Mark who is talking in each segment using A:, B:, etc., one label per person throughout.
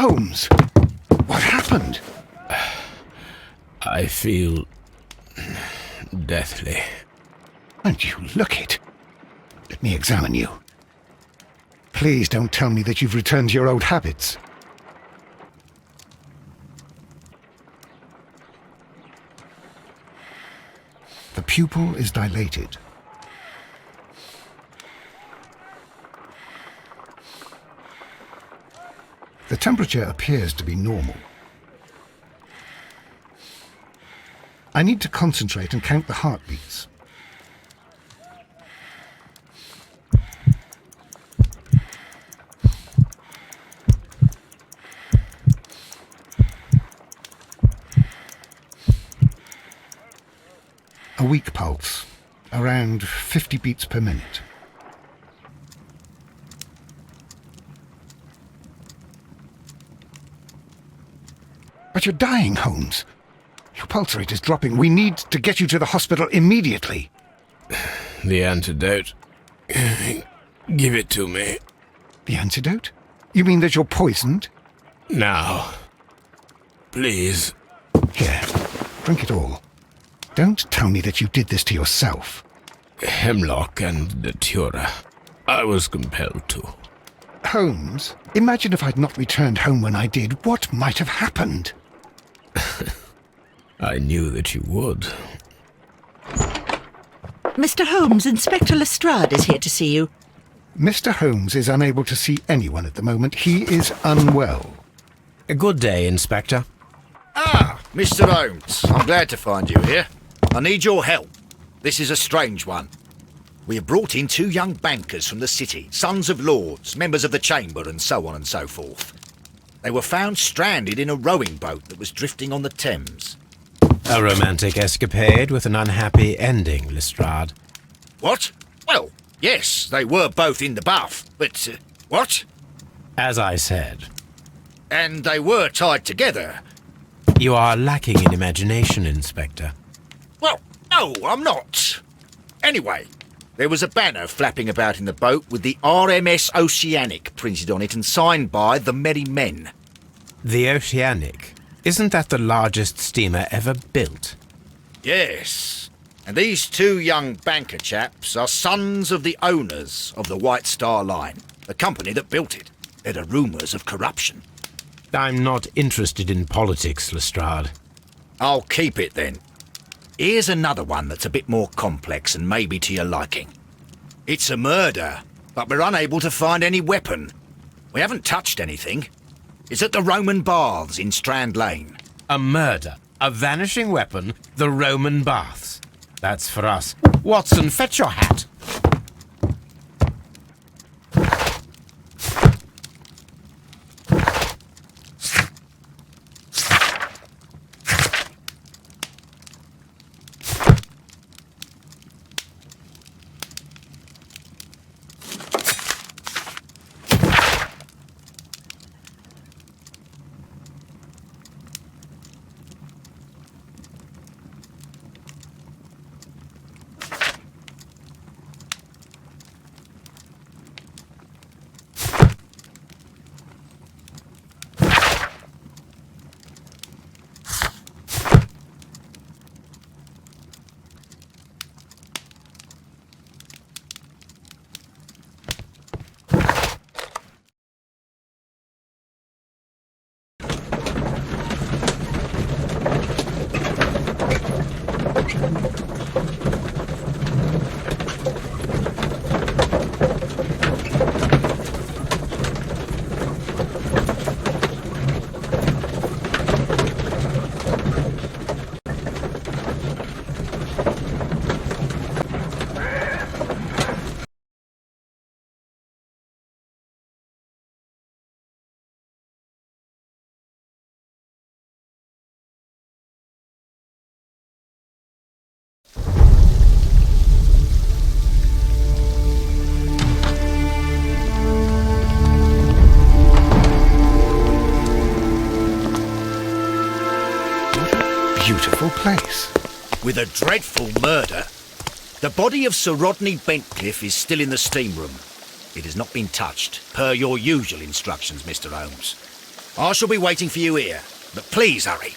A: Holmes, what happened?
B: I feel deathly.
A: And you look it. Let me examine you. Please don't tell me that you've returned to your old habits. The pupil is dilated. The temperature appears to be normal. I need to concentrate and count the heartbeats. A weak pulse, around 50 beats per minute. But you're dying, Holmes. Your pulse rate is dropping. We need to get you to the hospital immediately.
B: The antidote. Give it to me.
A: The antidote? You mean that you're poisoned?
B: Now. Please.
A: Here, drink it all. Don't tell me that you did this to yourself.
B: Hemlock and datura. I was compelled to.
A: Holmes, imagine if I'd not returned home when I did. What might have happened?
B: I knew that you would.
C: Mr. Holmes, Inspector Lestrade is here to see you.
A: Mr. Holmes is unable to see anyone at the moment. He is unwell.
D: A good day, Inspector.
E: Ah, Mr. Holmes. I'm glad to find you here. I need your help. This is a strange one. We have brought in 2 young bankers from the city, sons of lords, members of the chamber, and so on and so forth. They were found stranded in a rowing boat that was drifting on the Thames.
D: A romantic escapade with an unhappy ending, Lestrade.
E: What? Well, yes, they were both in the bath, but... what?
D: As I said.
E: And they were tied together.
D: You are lacking in imagination, Inspector.
E: Well, no, I'm not. Anyway, there was a banner flapping about in the boat with the RMS Oceanic printed on it and signed by the Merry Men.
D: The Oceanic? Isn't that the largest steamer ever built?
E: Yes. And these 2 young banker chaps are sons of the owners of the White Star Line, the company that built it. There are rumours of corruption.
D: I'm not interested in politics, Lestrade.
E: I'll keep it then. Here's another one that's a bit more complex and maybe to your liking. It's a murder, but we're unable to find any weapon. We haven't touched anything. It's at the Roman Baths in Strand Lane.
D: A murder, a vanishing weapon, the Roman Baths. That's for us. Watson, fetch your hat.
A: Beautiful place.
E: With a dreadful murder. The body of Sir Rodney Bentcliffe is still in the steam room. It has not been touched, per your usual instructions, Mr. Holmes. I shall be waiting for you here, but please hurry.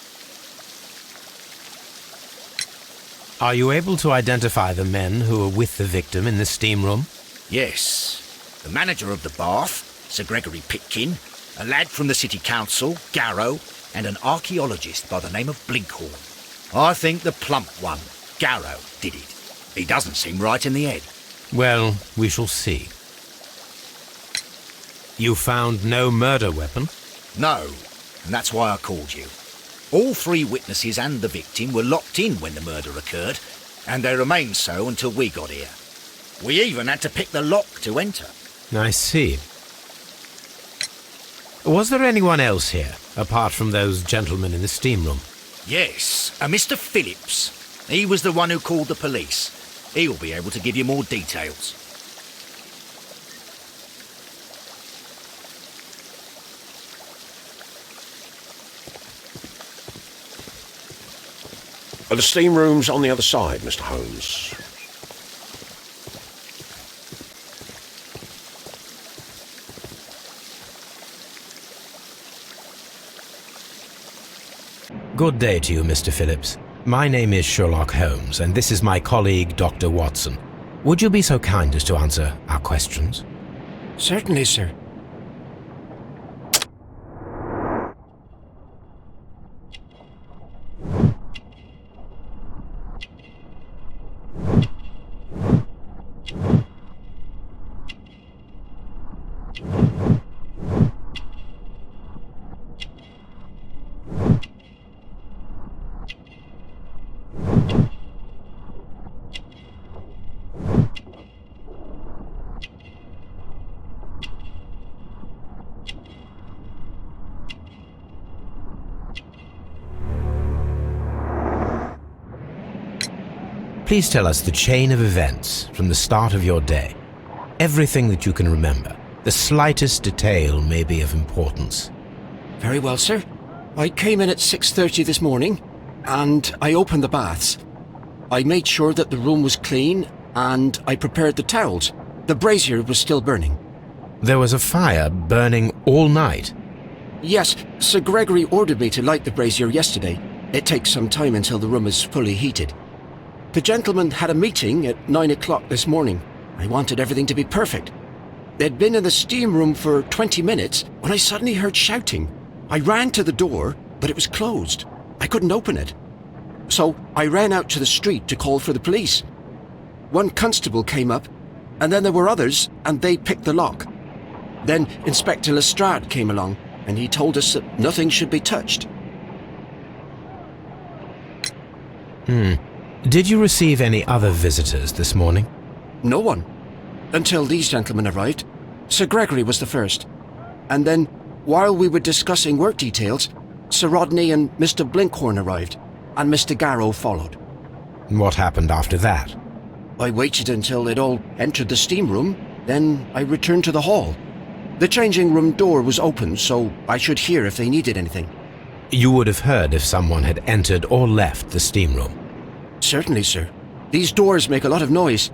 D: Are you able to identify the men who were with the victim in the steam room?
E: Yes. The manager of the bath, Sir Gregory Pitkin, a lad from the City Council, Garrow, and an archaeologist by the name of Blinkhorn. I think the plump one, Garrow, did it. He doesn't seem right in the head.
D: Well, we shall see. You found no murder weapon?
E: No, and that's why I called you. All three witnesses and the victim were locked in when the murder occurred, and they remained so until we got here. We even had to pick the lock to enter.
D: I see. Was there anyone else here, apart from those gentlemen in the steam room?
E: Yes, a Mr. Phillips. He was the one who called the police. He'll be able to give you more details.
F: The steam room's on the other side, Mr. Holmes.
D: Good day to you, Mr. Phillips. My name is Sherlock Holmes, and this is my colleague, Dr. Watson. Would you be so kind as to answer our questions?
G: Certainly, sir.
D: Please tell us the chain of events from the start of your day. Everything that you can remember. The slightest detail may be of importance.
G: Very well, sir. I came in at 6:30 this morning, and I opened the baths. I made sure that the room was clean, and I prepared the towels. The brazier was still burning.
D: There was a fire burning all night.
G: Yes, Sir Gregory ordered me to light the brazier yesterday. It takes some time until the room is fully heated. The gentlemen had a meeting at 9 o'clock this morning. I wanted everything to be perfect. They'd been in the steam room for 20 minutes when I suddenly heard shouting. I ran to the door, but it was closed. I couldn't open it. So I ran out to the street to call for the police. One constable came up, and then there were others, and they picked the lock. Then Inspector Lestrade came along, and he told us that nothing should be touched.
D: Did you receive any other visitors this morning?
G: No one. Until these gentlemen arrived. Sir Gregory was the first. And then, while we were discussing work details, Sir Rodney and Mr. Blinkhorn arrived, and Mr. Garrow followed.
D: What happened after that?
G: I waited until they'd all entered the steam room, then I returned to the hall. The changing room door was open, so I should hear if they needed anything.
D: You would have heard if someone had entered or left the steam room.
G: Certainly, sir. These doors make a lot of noise.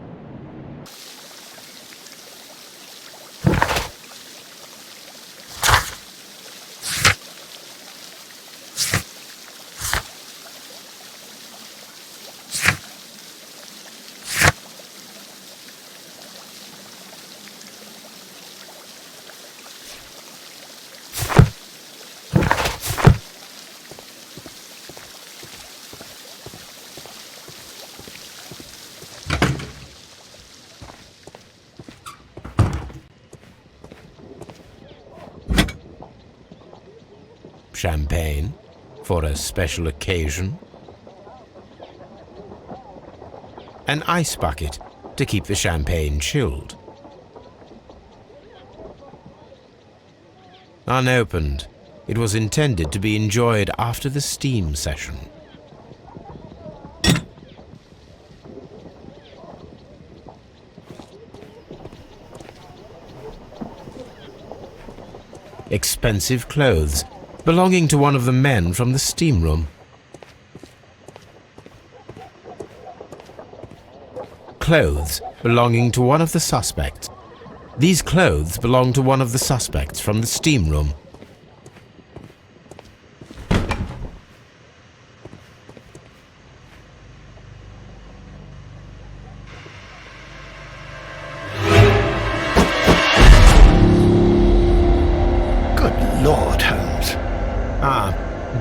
D: Champagne for a special occasion. An ice bucket to keep the champagne chilled. Unopened, it was intended to be enjoyed after the steam session. Expensive clothes belonging to one of the men from the steam room. Clothes belonging to one of the suspects. These clothes belong to one of the suspects from the steam room.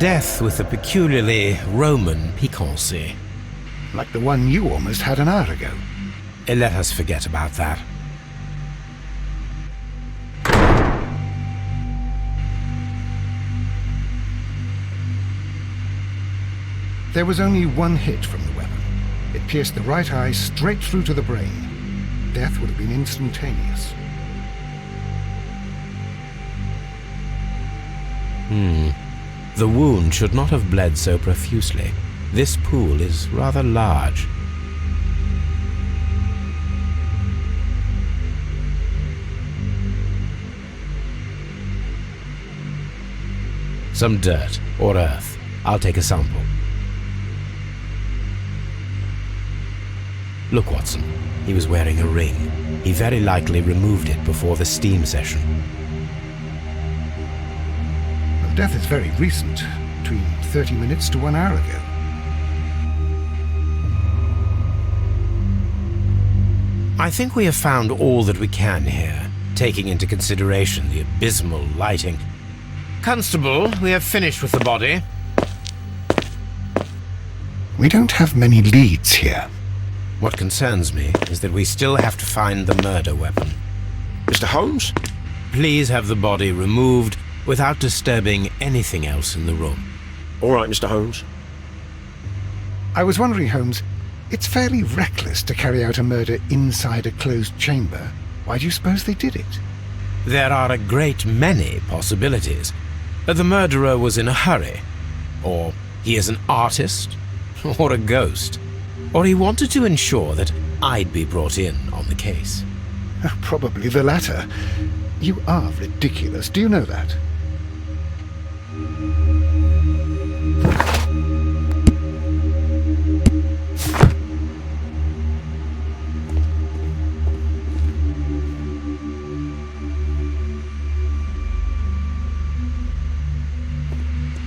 D: death with a peculiarly Roman piquancy.
A: Like the one you almost had an hour ago.
D: Let us forget about that.
A: There was only one hit from the weapon. It pierced the right eye straight through to the brain. Death would have been instantaneous.
D: The wound should not have bled so profusely. This pool is rather large. Some dirt or earth. I'll take a sample. Look, Watson. He was wearing a ring. He very likely removed it before the steam session.
A: The death is very recent, between 30 minutes to 1 hour ago.
D: I think we have found all that we can here, taking into consideration the abysmal lighting. Constable, we have finished with the body.
A: We don't have many leads here.
D: What concerns me is that we still have to find the murder weapon.
F: Mr. Holmes?
D: Please have the body removed without disturbing anything else in the room.
F: All right, Mr. Holmes.
A: I was wondering, Holmes, it's fairly reckless to carry out a murder inside a closed chamber. Why do you suppose they did it?
D: There are a great many possibilities. The murderer was in a hurry, or he is an artist, or a ghost, or he wanted to ensure that I'd be brought in on the case.
A: Probably the latter. You are ridiculous, do you know that?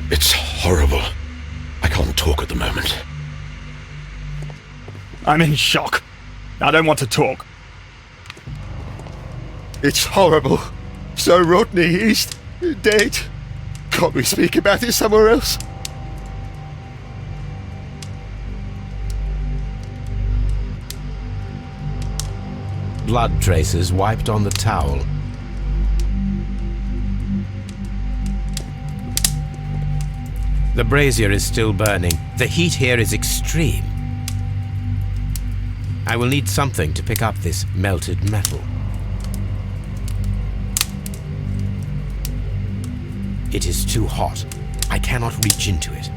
F: It's horrible. I can't talk at the moment.
H: I'm in shock. I don't want to talk.
I: It's horrible. So Rodney, he's dead. Can't we speak about it somewhere else?
D: Blood traces wiped on the towel. The brazier is still burning. The heat here is extreme. I will need something to pick up this melted metal. It is too hot. I cannot reach into it.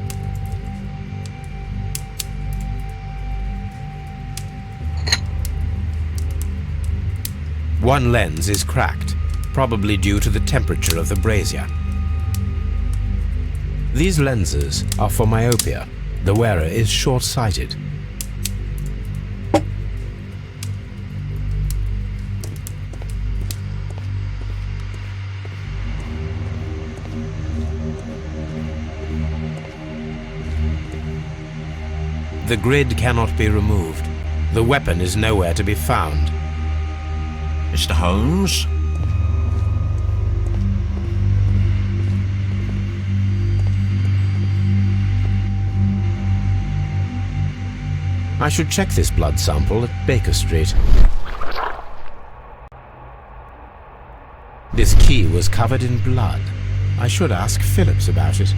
D: One lens is cracked, probably due to the temperature of the brazier. These lenses are for myopia. The wearer is short-sighted. The grid cannot be removed. The weapon is nowhere to be found.
F: Mr. Holmes?
D: I should check this blood sample at Baker Street. This key was covered in blood. I should ask Phillips about it.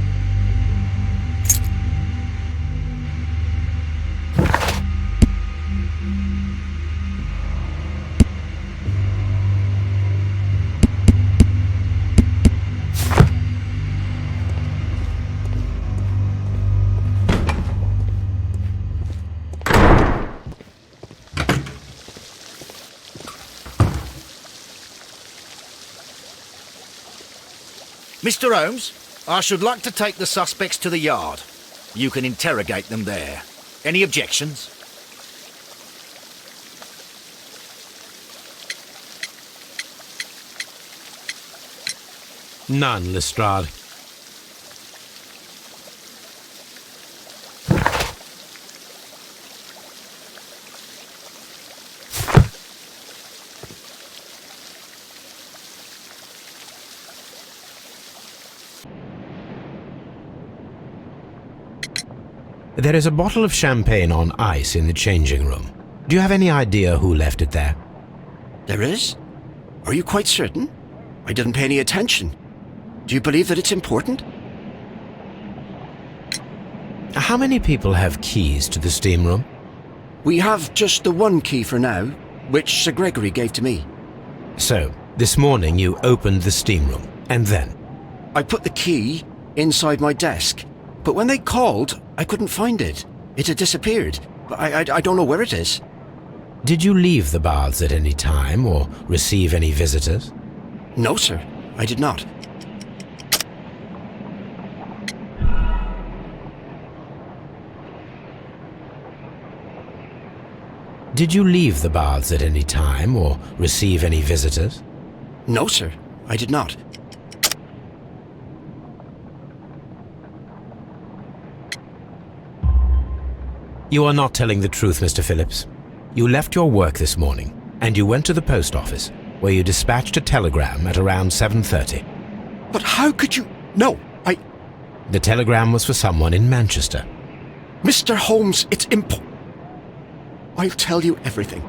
E: Mr. Holmes, I should like to take the suspects to the yard. You can interrogate them there. Any objections?
D: None, Lestrade. There is a bottle of champagne on ice in the changing room. Do you have any idea who left it there?
G: There is? Are you quite certain? I didn't pay any attention. Do you believe that it's important?
D: How many people have keys to the steam room?
G: We have just the one key for now, which Sir Gregory gave to me.
D: So, this morning you opened the steam room, and then?
G: I put the key inside my desk, but when they called, I couldn't find it. It had disappeared. I don't know where it is.
D: Did you leave the baths at any time or receive any visitors?
G: No, sir, I did not.
D: Did you leave the baths at any time or receive any visitors?
G: No, sir, I did not.
D: You are not telling the truth, Mr. Phillips. You left your work this morning, and you went to the post office, where you dispatched a telegram at around 7:30.
G: But how could you... No,
D: The telegram was for someone in Manchester.
G: Mr. Holmes, it's I'll tell you everything.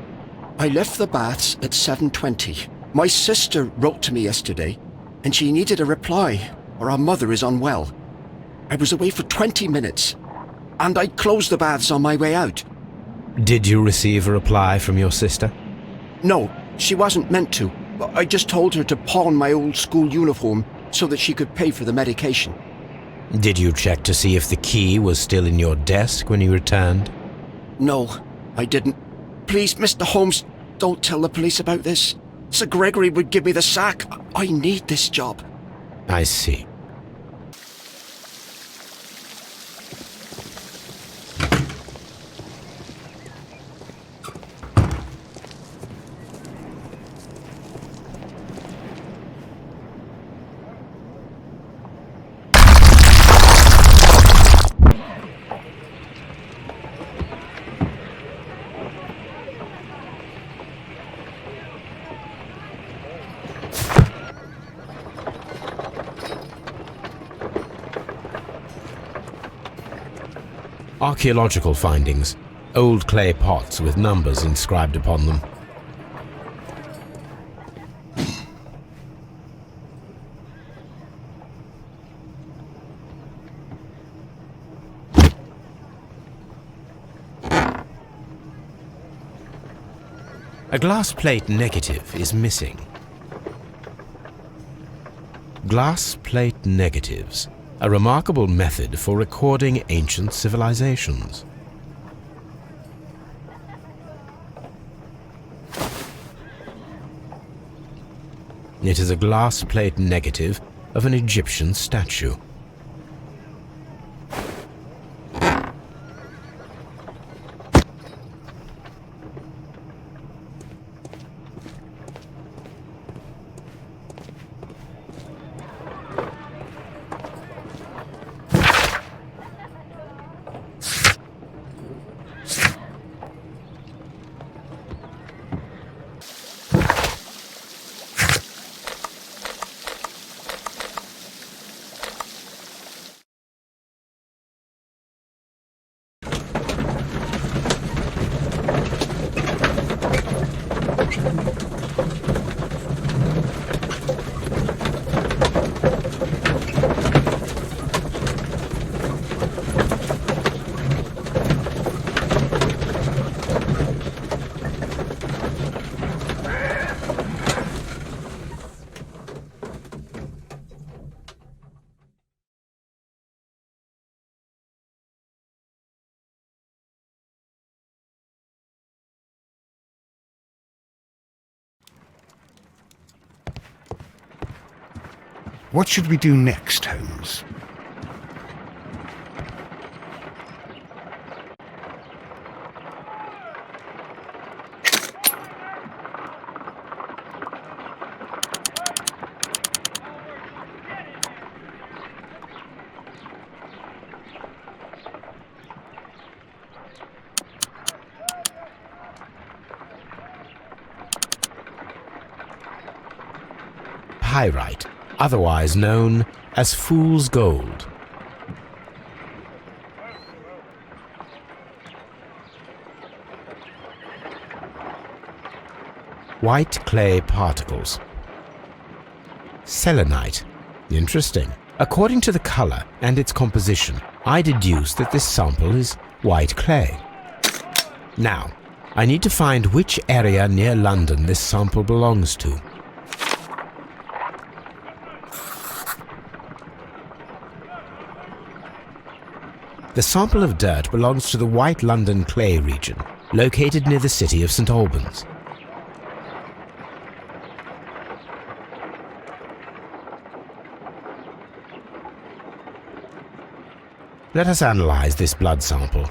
G: I left the baths at 7:20. My sister wrote to me yesterday, and she needed a reply, or our mother is unwell. I was away for 20 minutes, and I closed the baths on my way out.
D: Did you receive a reply from your sister?
G: No, she wasn't meant to. I just told her to pawn my old school uniform so that she could pay for the medication.
D: Did you check to see if the key was still in your desk when you returned?
G: No, I didn't. Please, Mr. Holmes, don't tell the police about this. Sir Gregory would give me the sack. I need this job.
D: I see. Archaeological findings. Old clay pots with numbers inscribed upon them. A glass plate negative is missing. Glass plate negatives. A remarkable method for recording ancient civilizations. It is a glass plate negative of an Egyptian statue.
A: What should we do next, Holmes?
D: Pyrite, otherwise known as fool's gold. white clay particles. Selenite. Interesting. According to the color and its composition, I deduce that this sample is white clay. Now, I need to find which area near London this sample belongs to. The sample of dirt belongs to the White London clay region, located near the city of St. Albans. Let us analyze this blood sample.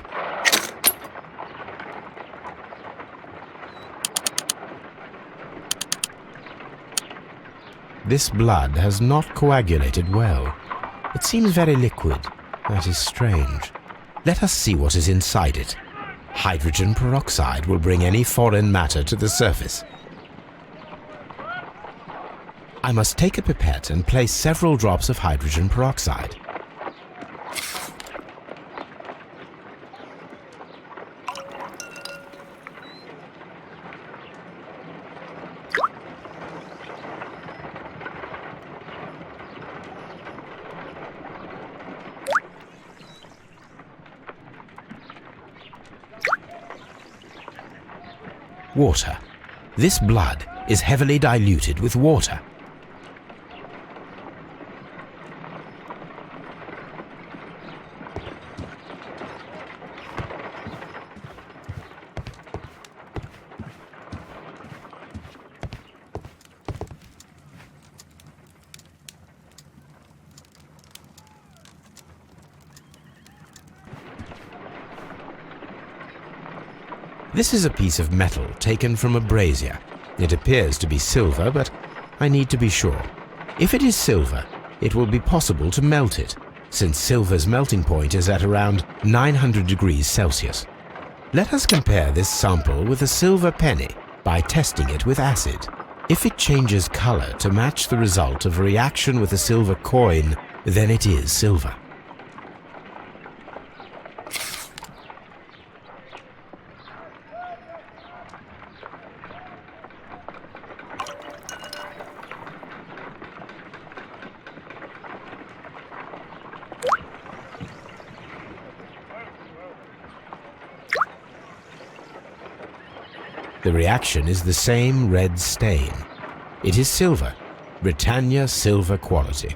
D: This blood has not coagulated well. It seems very liquid. That is strange. Let us see what is inside it. Hydrogen peroxide will bring any foreign matter to the surface. I must take a pipette and place several drops of hydrogen peroxide. Water. This blood is heavily diluted with water. This is a piece of metal taken from a brazier. It appears to be silver, but I need to be sure. If it is silver, it will be possible to melt it, since silver's melting point is at around 900 degrees Celsius. Let us compare this sample with a silver penny by testing it with acid. If it changes color to match the result of a reaction with a silver coin, then it is silver. The reaction is the same red stain. It is silver, Britannia silver quality.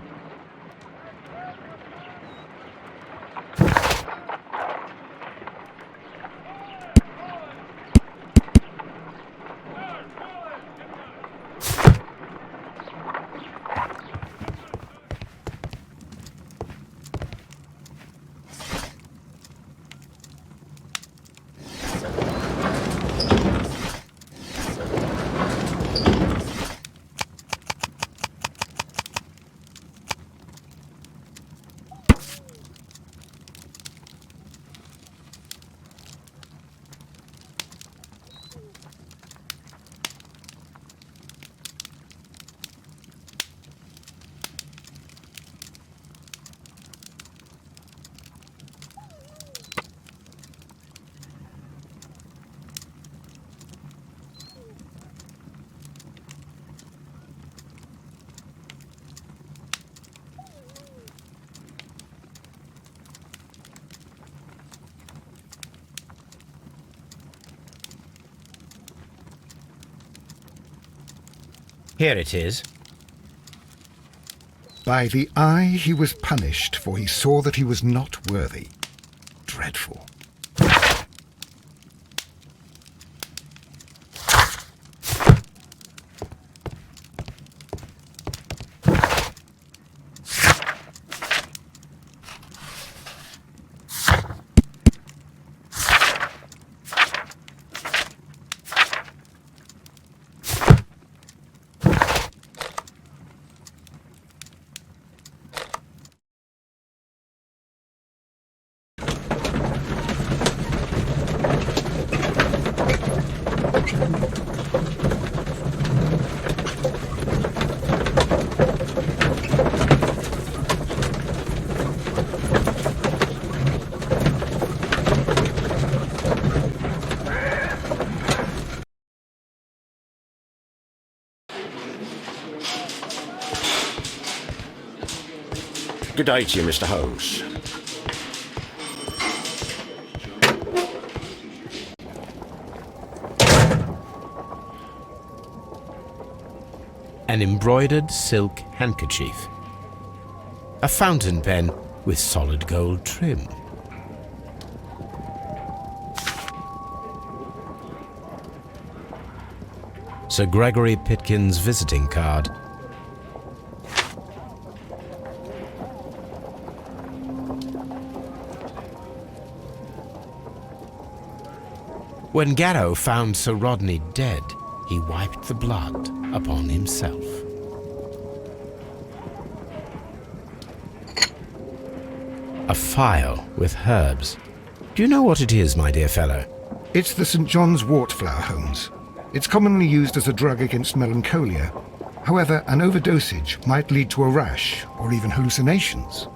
D: Here it is.
A: By the eye he was punished, for he saw that he was not worthy. Dreadful.
F: Good day to you, Mr. Holmes.
D: An embroidered silk handkerchief. A fountain pen with solid gold trim. Sir Gregory Pitkin's visiting card. When Garrow found Sir Rodney dead, he wiped the blood upon himself. A phial with herbs. Do you know what it is, my dear fellow?
A: It's the St. John's wort flower, Holmes. It's commonly used as a drug against melancholia. However, an overdosage might lead to a rash or even hallucinations.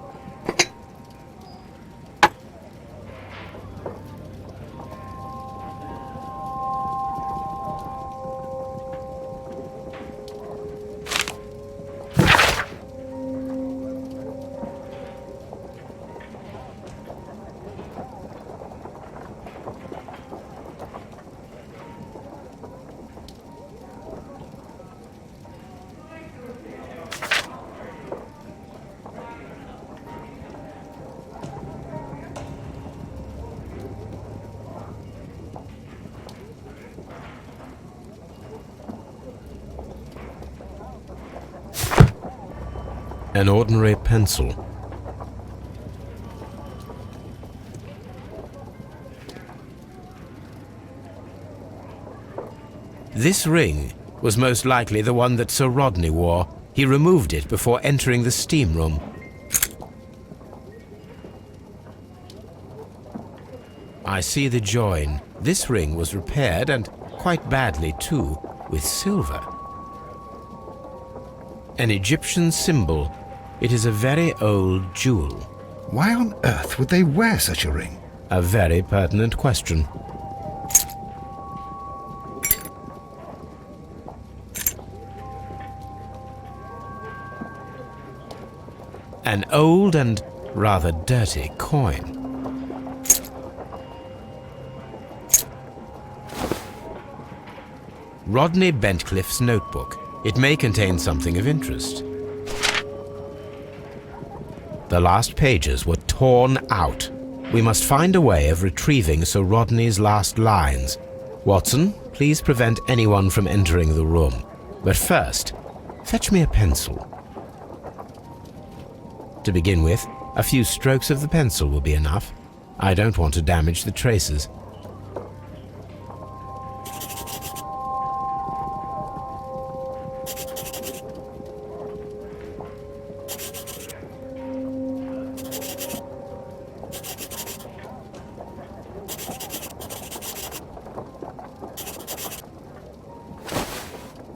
D: An ordinary pencil. This ring was most likely the one that Sir Rodney wore. He removed it before entering the steam room. I see the join. This ring was repaired, and quite badly too, with silver. An Egyptian symbol. It is a very old jewel.
A: Why on earth would they wear such a ring?
D: A very pertinent question. An old and rather dirty coin. Rodney Bentcliffe's notebook. It may contain something of interest. The last pages were torn out. We must find a way of retrieving Sir Rodney's last lines. Watson, please prevent anyone from entering the room. But first, fetch me a pencil. To begin with, a few strokes of the pencil will be enough. I don't want to damage the traces.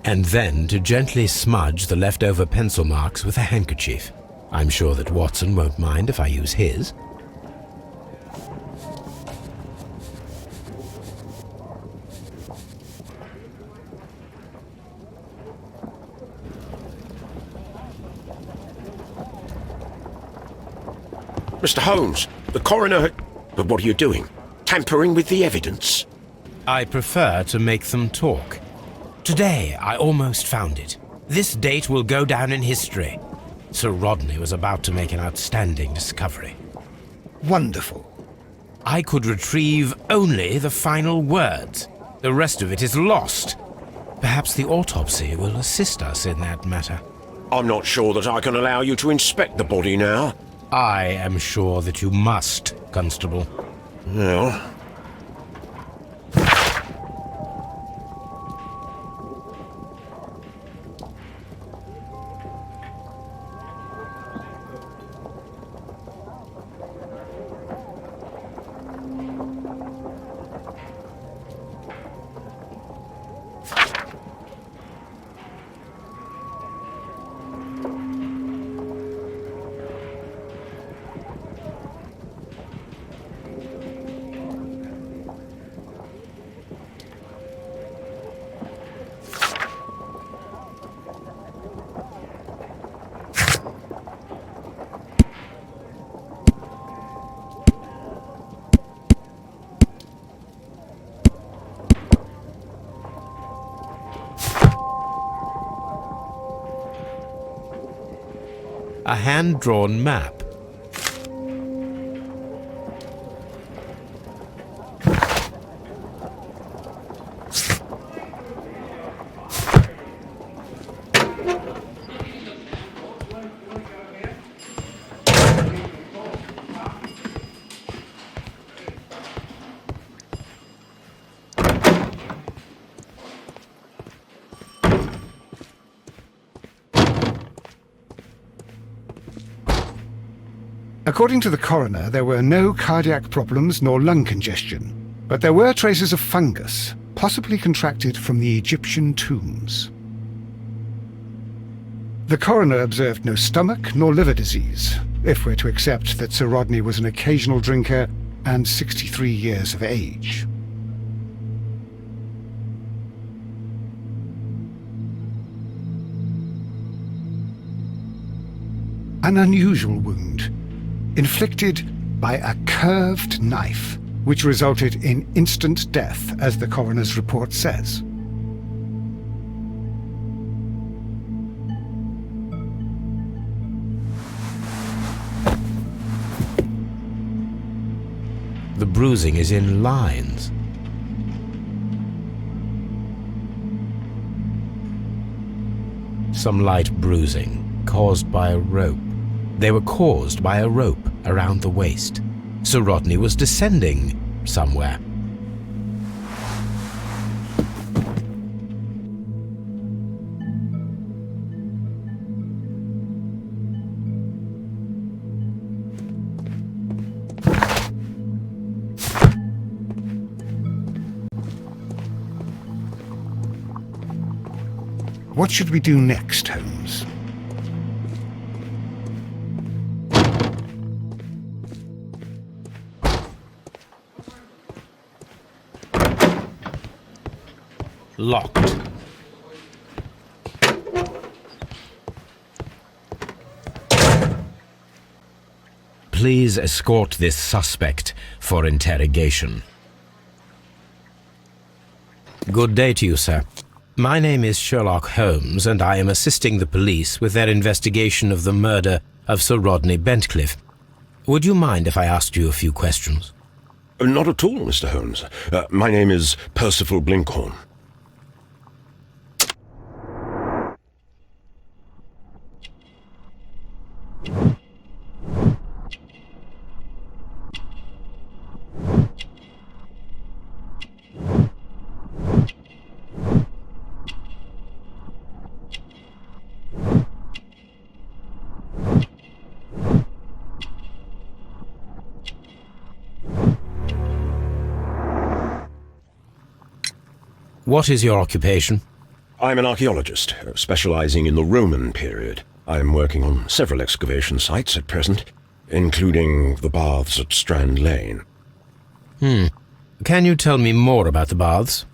D: And then to gently smudge the leftover pencil marks with a handkerchief. I'm sure that Watson won't mind if I use his.
F: Mr. Holmes, the coroner... But what are you doing? Tampering with the evidence?
D: I prefer to make them talk. Today, I almost found it. This date will go down in history. Sir Rodney was about to make an outstanding discovery.
A: Wonderful.
D: I could retrieve only the final words. The rest of it is lost. Perhaps the autopsy will assist us in that matter.
F: I'm not sure that I can allow you to inspect the body now.
D: I am sure that you must, Constable.
F: Well...
D: a hand-drawn map.
A: According to the coroner, there were no cardiac problems nor lung congestion, but there were traces of fungus, possibly contracted from the Egyptian tombs. The coroner observed no stomach nor liver disease, if we're to accept that Sir Rodney was an occasional drinker and 63 years of age. An unusual wound, inflicted by a curved knife, which resulted in instant death, as the coroner's report says.
D: The bruising is in lines. Some light bruising, caused by a rope. They were caused by a rope around the waist. Sir Rodney was descending somewhere.
A: What should we do next, Holmes?
D: Locked. Please escort this suspect for interrogation. Good day to you, sir. My name is Sherlock Holmes, and I am assisting the police with their investigation of the murder of Sir Rodney Bentcliffe. Would you mind if I asked you a few questions?
F: Not at all, Mr. Holmes. My name is Percival Blinkhorn.
D: What is your occupation?
F: I'm an archaeologist, specializing in the Roman period. I'm working on several excavation sites at present, including the baths at Strand Lane.
D: Can you tell me more about the baths?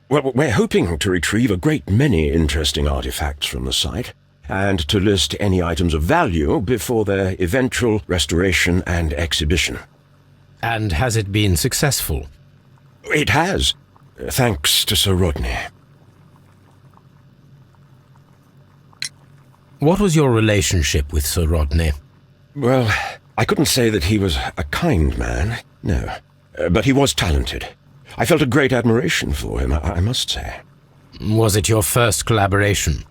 F: Well, we're hoping to retrieve a great many interesting artifacts from the site, and to list any items of value before their eventual restoration and exhibition.
D: And has it been successful?
F: It has, thanks to Sir Rodney.
D: What was your relationship with Sir Rodney?
F: Well, I couldn't say that he was a kind man, no. But he was talented. I felt a great admiration for him, I must say.
D: Was it your first collaboration?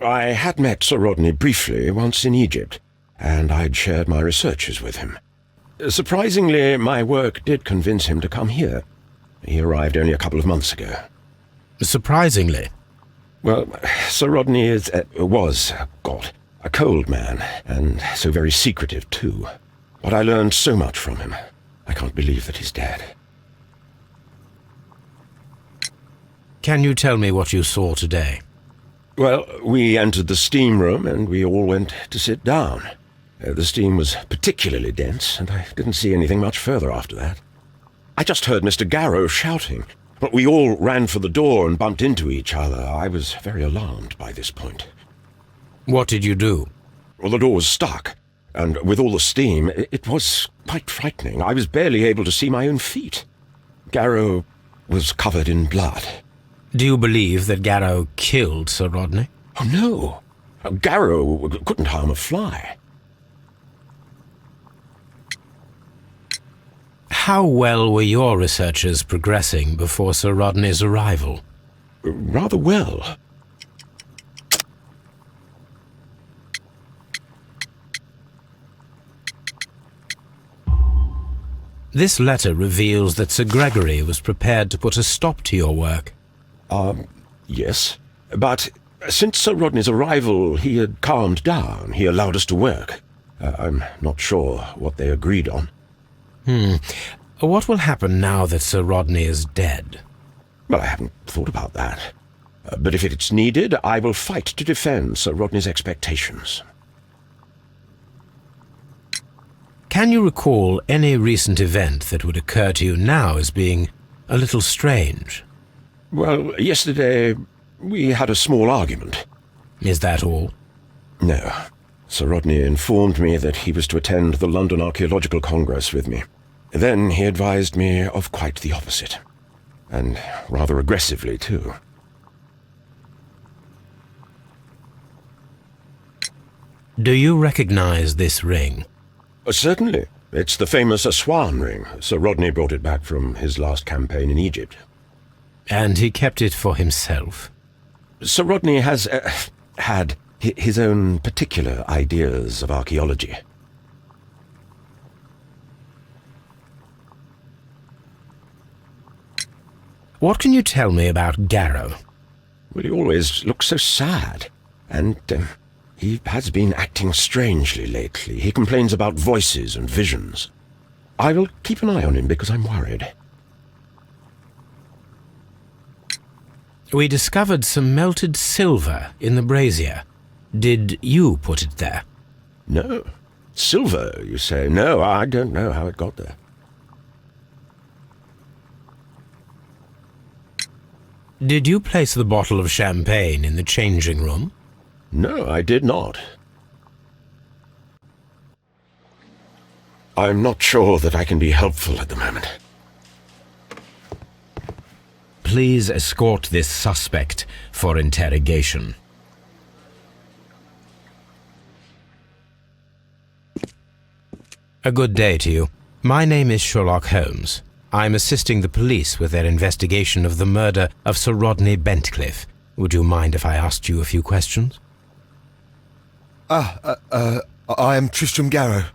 F: I had met Sir Rodney briefly once in Egypt, and I'd shared my researches with him. Surprisingly, my work did convince him to come here. He arrived only a couple of months ago.
D: Surprisingly?
F: Well, Sir Rodney was a cold man, and so very secretive too. But I learned so much from him. I can't believe that he's dead.
D: Can you tell me what you saw today?
F: Well, we entered the steam room and we all went to sit down. The steam was particularly dense, and I didn't see anything much further after that. I just heard Mr. Garrow shouting, but we all ran for the door and bumped into each other. I was very alarmed by this point.
D: What did you do?
F: Well, the door was stuck, and with all the steam, it was quite frightening. I was barely able to see my own feet. Garrow was covered in blood.
D: Do you believe that Garrow killed Sir Rodney?
F: Oh, no. Garrow couldn't harm a fly.
D: How well were your researches progressing before Sir Rodney's arrival?
F: Rather well.
D: This letter reveals that Sir Gregory was prepared to put a stop to your work.
F: Yes. But since Sir Rodney's arrival, he had calmed down. He allowed us to work. I'm not sure what they agreed on.
D: What will happen now that Sir Rodney is dead?
F: Well, I haven't thought about that. But if it's needed, I will fight to defend Sir Rodney's expectations.
D: Can you recall any recent event that would occur to you now as being a little strange?
F: Well, yesterday we had a small argument.
D: Is that all?
F: No. Sir Rodney informed me that he was to attend the London Archaeological Congress with me. Then he advised me of quite the opposite. And rather aggressively, too.
D: Do you recognize this ring?
F: Certainly. It's the famous Aswan ring. Sir Rodney brought it back from his last campaign in Egypt.
D: And he kept it for himself?
F: Sir Rodney has had his own particular ideas of archaeology.
D: What can you tell me about Garrow?
F: Well, he always looks so sad. And he has been acting strangely lately. He complains about voices and visions. I will keep an eye on him because I'm worried.
D: We discovered some melted silver in the brazier. Did you put it there?
F: No. Silver, you say? No, I don't know how it got there.
D: Did you place the bottle of champagne in the changing room?
F: No, I did not. I'm not sure that I can be helpful at the moment.
D: Please escort this suspect for interrogation. A good day to you. My name is Sherlock Holmes. I'm assisting the police with their investigation of the murder of Sir Rodney Bentcliffe. Would you mind if I asked you a few questions?
I: I am Tristram Garrow.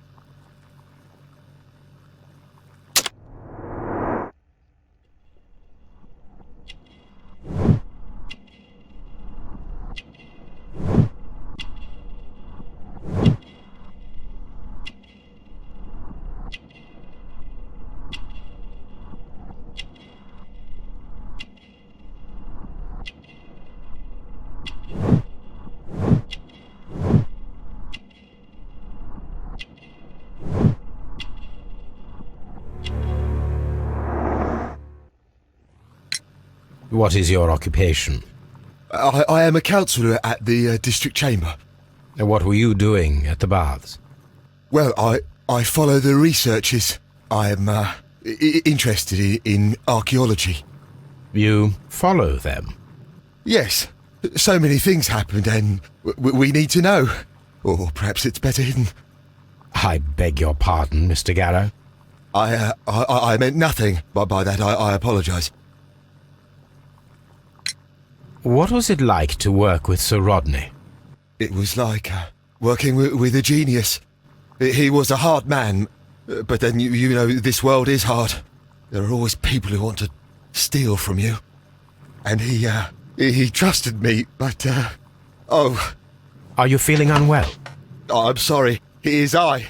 D: What is your occupation?
I: I am a counsellor at the district chamber.
D: And what were you doing at the baths?
I: Well, I follow the researches. I am interested in archaeology.
D: You follow them?
I: Yes. So many things happened and we need to know. Or perhaps it's better hidden.
D: I beg your pardon, Mr. Garrow.
I: I meant nothing by that. I apologise.
D: What was it like to work with Sir Rodney?
I: It was like working with a genius. He was a hard man, but then you know this world is hard. There are always people who want to steal from you. And he trusted me, but oh.
D: Are you feeling unwell?
I: Oh, I'm sorry. It is I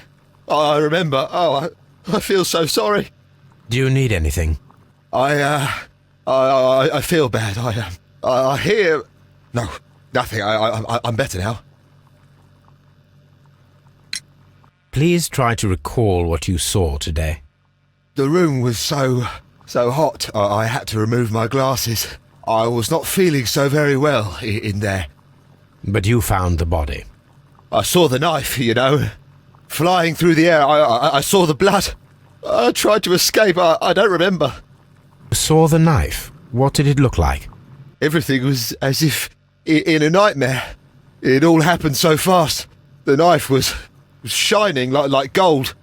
I: remember. Oh, I feel so sorry.
D: Do you need anything?
I: I feel bad. I hear... No, nothing. I'm better now.
D: Please try to recall what you saw today.
I: The room was so hot, I had to remove my glasses. I was not feeling so very well in there.
D: But you found the body.
I: I saw the knife, you know, flying through the air. I saw the blood. I tried to escape. I don't remember.
D: You saw the knife? What did it look like?
I: Everything was as if in a nightmare. It all happened so fast. The knife was shining like gold.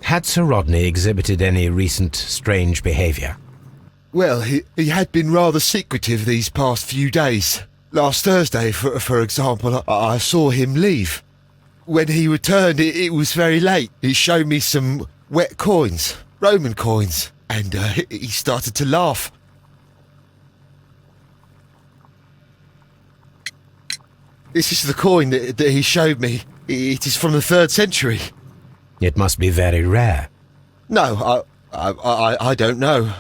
D: Had Sir Rodney exhibited any recent strange behaviour?
I: Well, he had been rather secretive these past few days. Last Thursday, for example, I saw him leave. When he returned, it was very late. He showed me some wet coins, Roman coins, and he started to laugh. This is the coin that he showed me. It is from the 3rd century.
D: It must be very rare.
I: No, I don't know.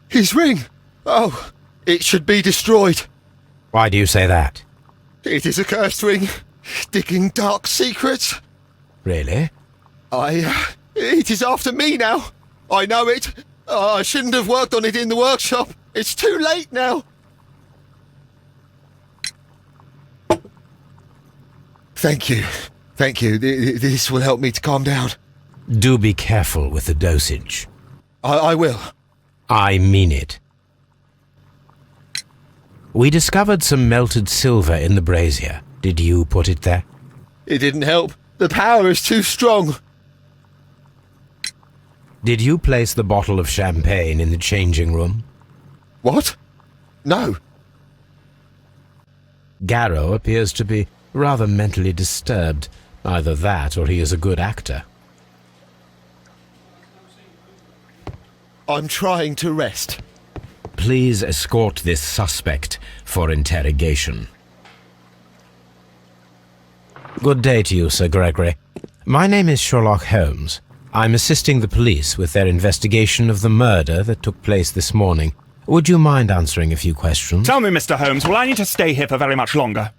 I: His ring! Oh, it should be destroyed.
D: Why do you say that?
I: It is a cursed ring, digging dark secrets.
D: Really?
I: It is after me now. I know it. I shouldn't have worked on it in the workshop. It's too late now. Thank you. Thank you. This will help me to calm down.
D: Do be careful with the dosage.
I: I will.
D: I mean it. We discovered some melted silver in the brazier. Did you put it there?
I: It didn't help. The power is too strong.
D: Did you place the bottle of champagne in the changing room?
I: What? No.
D: Garrow appears to be rather mentally disturbed. Either that or he is a good actor.
I: I'm trying to rest.
D: Please escort this suspect for interrogation. Good day to you, Sir Gregory. My name is Sherlock Holmes. I'm assisting the police with their investigation of the murder that took place this morning. Would you mind answering a few questions?
H: Tell me, Mr. Holmes, will I need to stay here for very much longer?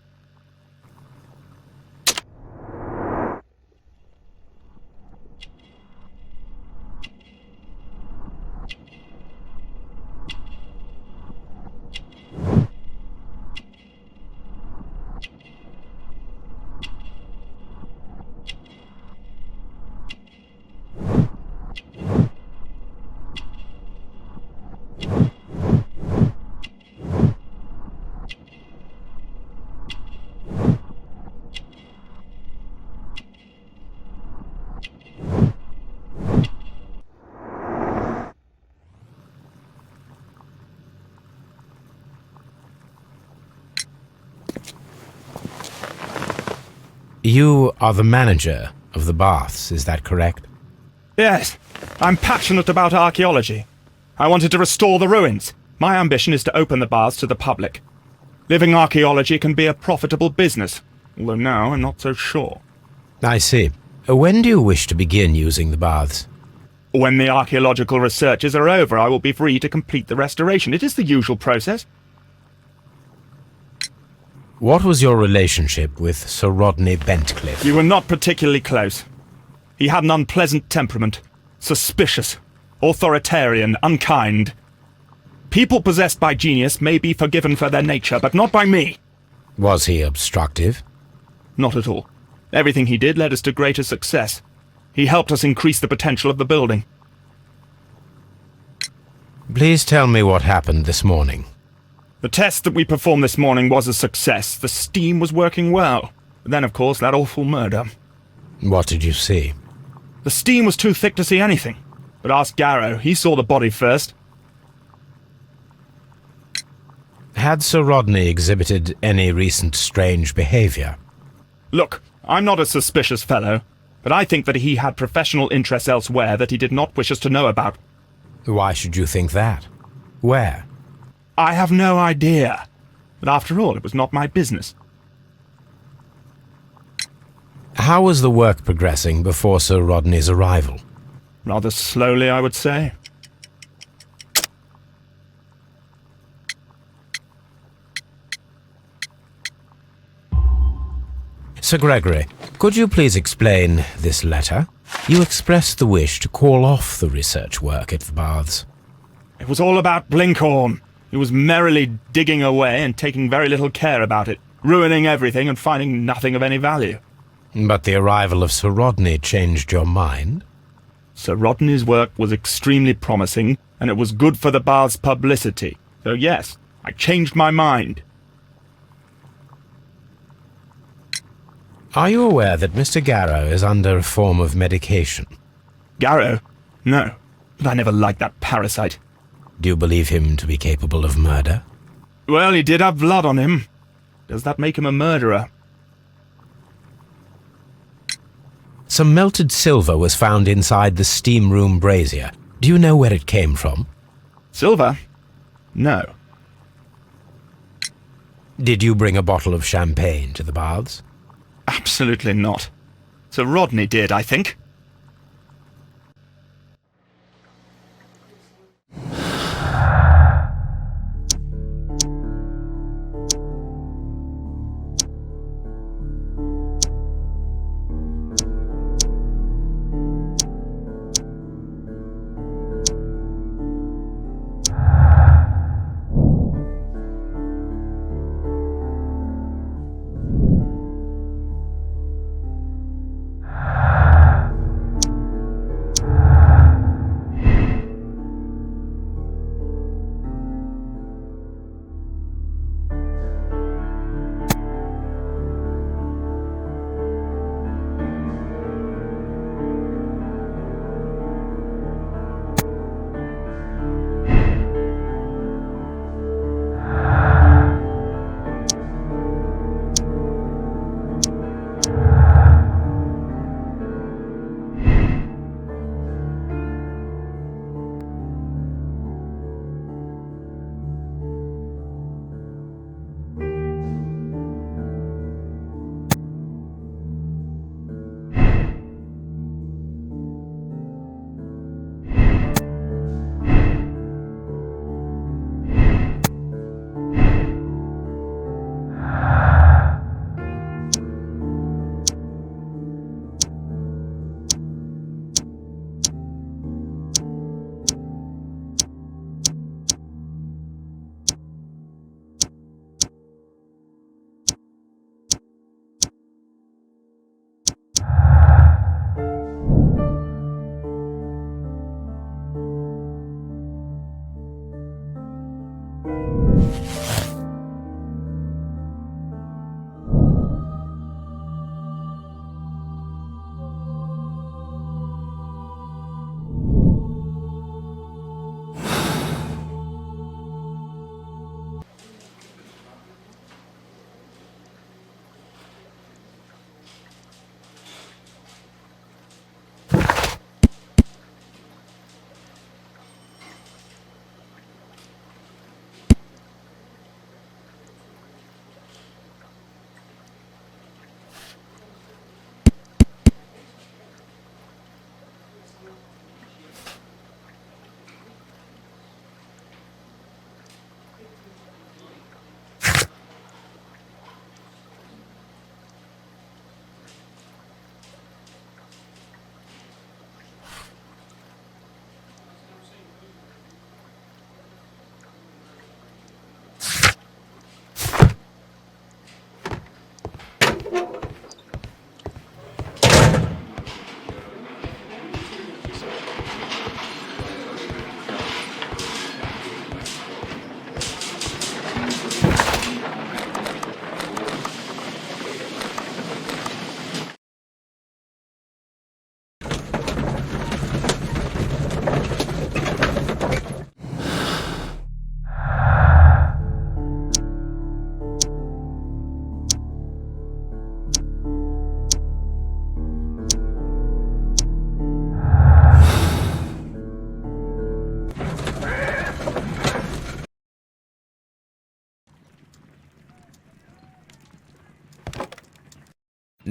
D: You are the manager of the baths, is that correct?
H: Yes, I'm passionate about archaeology. I wanted to restore the ruins. My ambition is to open the baths to the public. Living archaeology can be a profitable business, although now I'm not so sure.
D: I see. When do you wish to begin using the baths?
H: When the archaeological researches are over, I will be free to complete the restoration. It is the usual process.
D: What was your relationship with Sir Rodney Bentcliffe?
H: We were not particularly close. He had an unpleasant temperament. Suspicious, authoritarian, unkind. People possessed by genius may be forgiven for their nature, but not by me.
D: Was he obstructive?
H: Not at all. Everything he did led us to greater success. He helped us increase the potential of the building.
D: Please tell me what happened this morning.
H: The test that we performed this morning was a success. The steam was working well. But then, of course, that awful murder.
D: What did you see?
H: The steam was too thick to see anything. But ask Garrow. He saw the body first.
D: Had Sir Rodney exhibited any recent strange behaviour?
H: Look, I'm not a suspicious fellow, but I think that he had professional interests elsewhere that he did not wish us to know about.
D: Why should you think that? Where?
H: I have no idea. But after all, it was not my business.
D: How was the work progressing before Sir Rodney's arrival?
H: Rather slowly, I would say.
D: Sir Gregory, could you please explain this letter? You expressed the wish to call off the research work at the baths.
H: It was all about Blinkhorn. He was merrily digging away and taking very little care about it, ruining everything and finding nothing of any value.
D: But the arrival of Sir Rodney changed your mind?
H: Sir Rodney's work was extremely promising, and it was good for the bath's publicity. So yes, I changed my mind.
D: Are you aware that Mr. Garrow is under a form of medication?
H: Garrow? No, but I never liked that parasite.
D: Do you believe him to be capable of murder?
H: Well, he did have blood on him. Does that make him a murderer?
D: Some melted silver was found inside the steam room brazier. Do you know where it came from?
H: Silver? No.
D: Did you bring a bottle of champagne to the baths?
H: Absolutely not. Sir Rodney did, I think.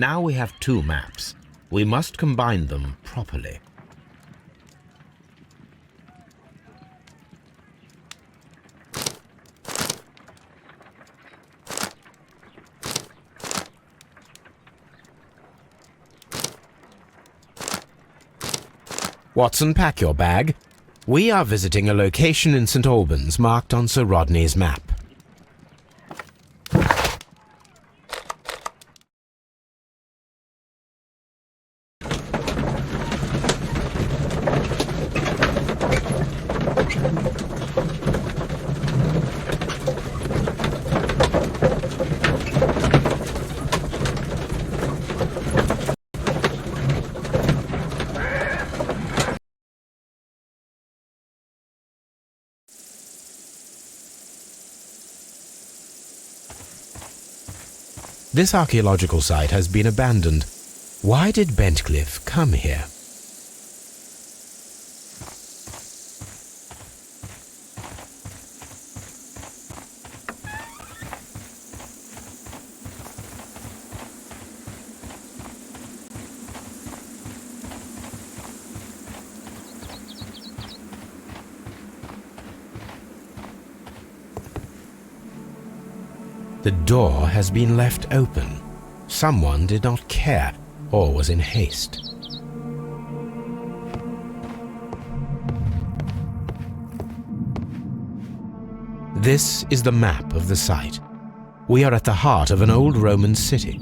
D: Now we have two maps. We must combine them properly. Watson, pack your bag. We are visiting a location in St. Albans marked on Sir Rodney's map. This archaeological site has been abandoned. Why did Bentcliffe come here? The door has been left open. Someone did not care or was in haste. This is the map of the site. We are at the heart of an old Roman city.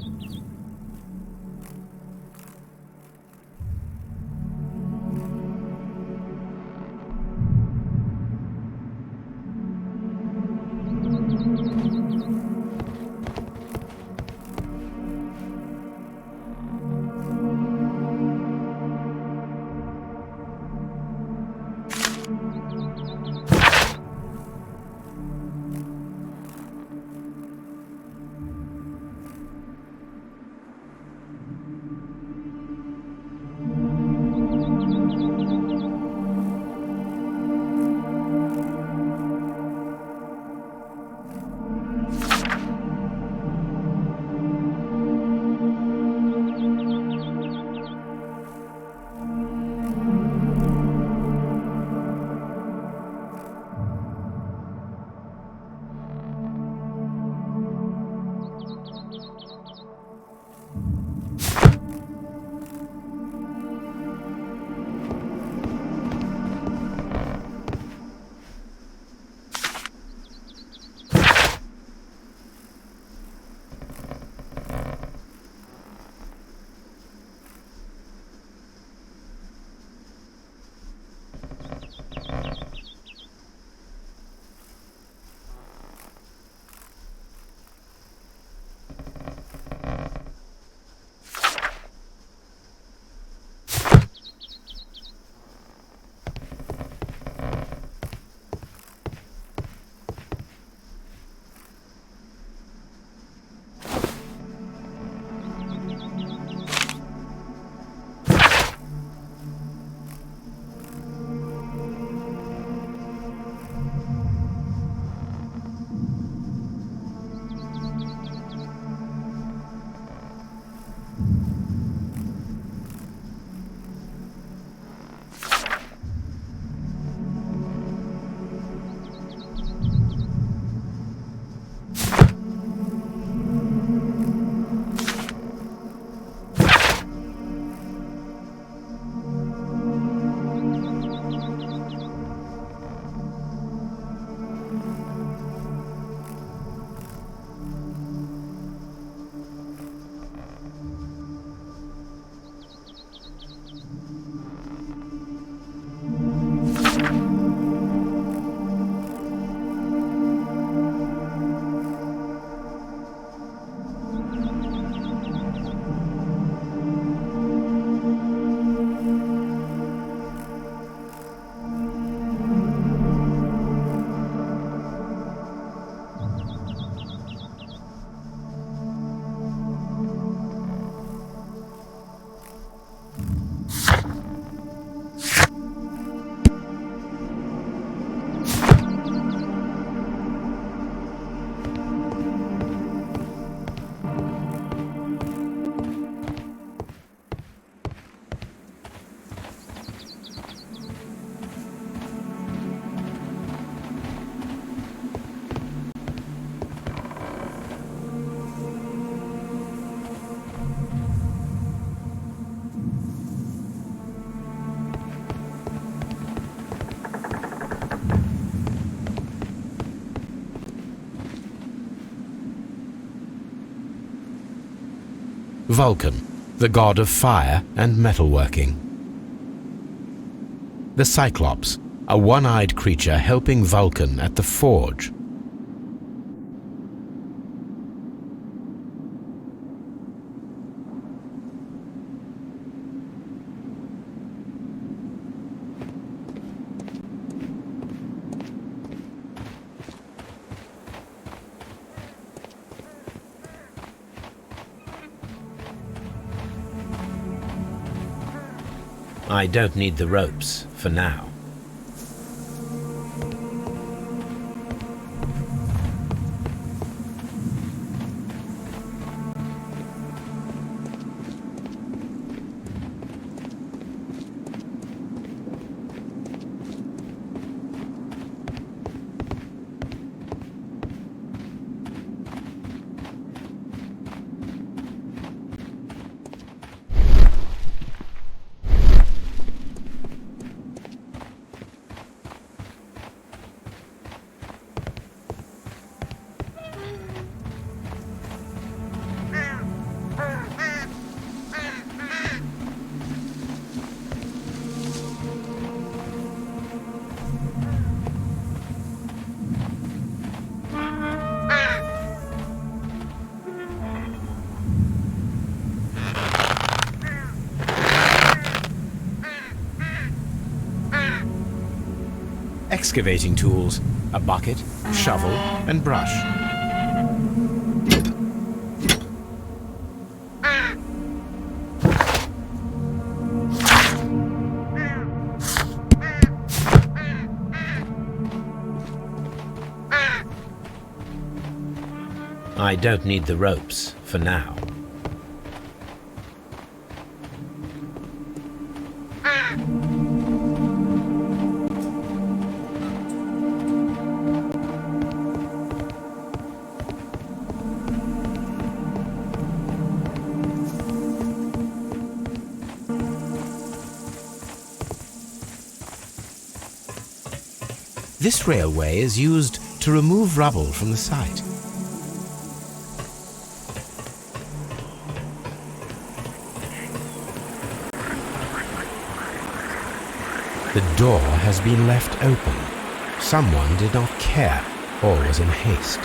D: Vulcan, the god of fire and metalworking. The Cyclops, a one-eyed creature helping Vulcan at the forge. I don't need the ropes for now. Excavating tools, a bucket, shovel, and brush. I don't need the ropes for now. This railway is used to remove rubble from the site. The door has been left open. Someone did not care or was in haste.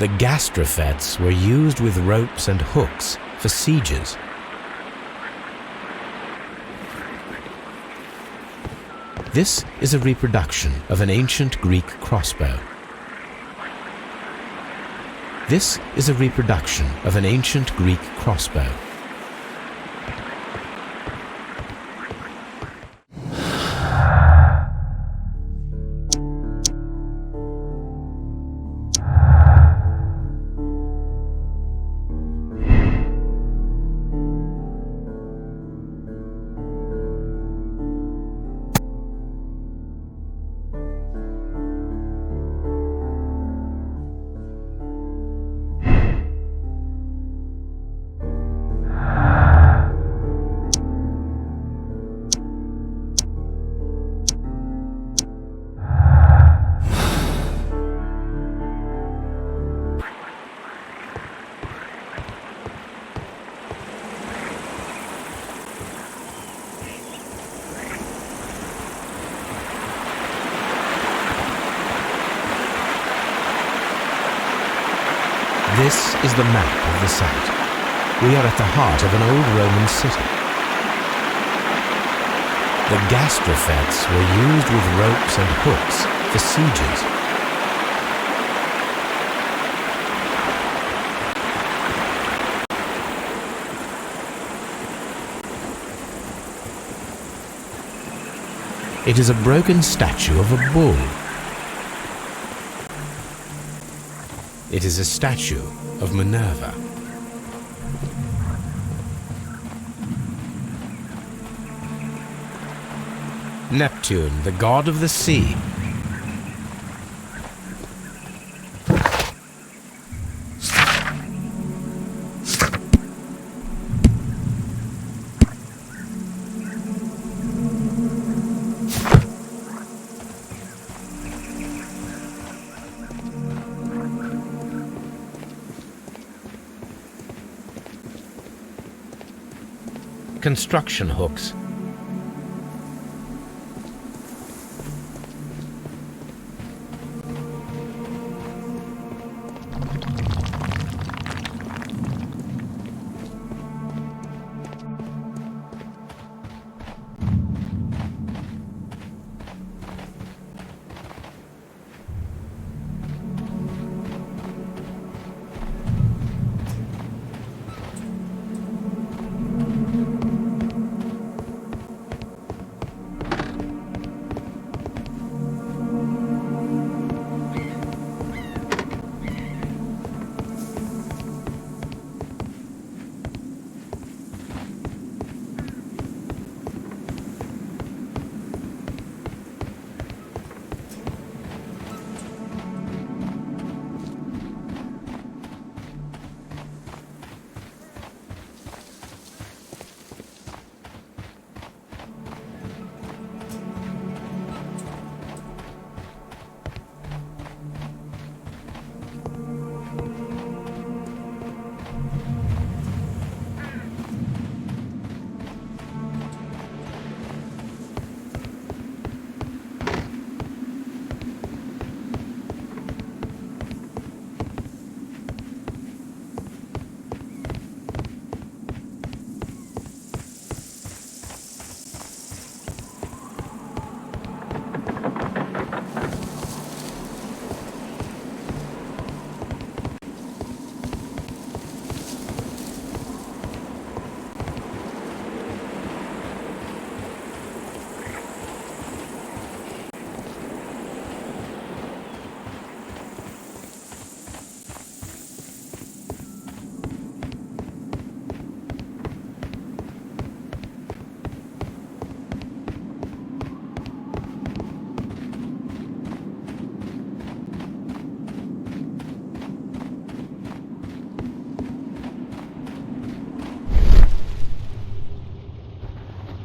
D: The gastrofets were used with ropes and hooks for sieges. This is a reproduction of an ancient Greek crossbow. This is a reproduction of an ancient Greek crossbow. This is the map of the site. We are at the heart of an old Roman city. The gastrofettes were used with ropes and hooks for sieges. It is a broken statue of a bull. It is a statue of Minerva. Neptune, the god of the sea. Construction hooks.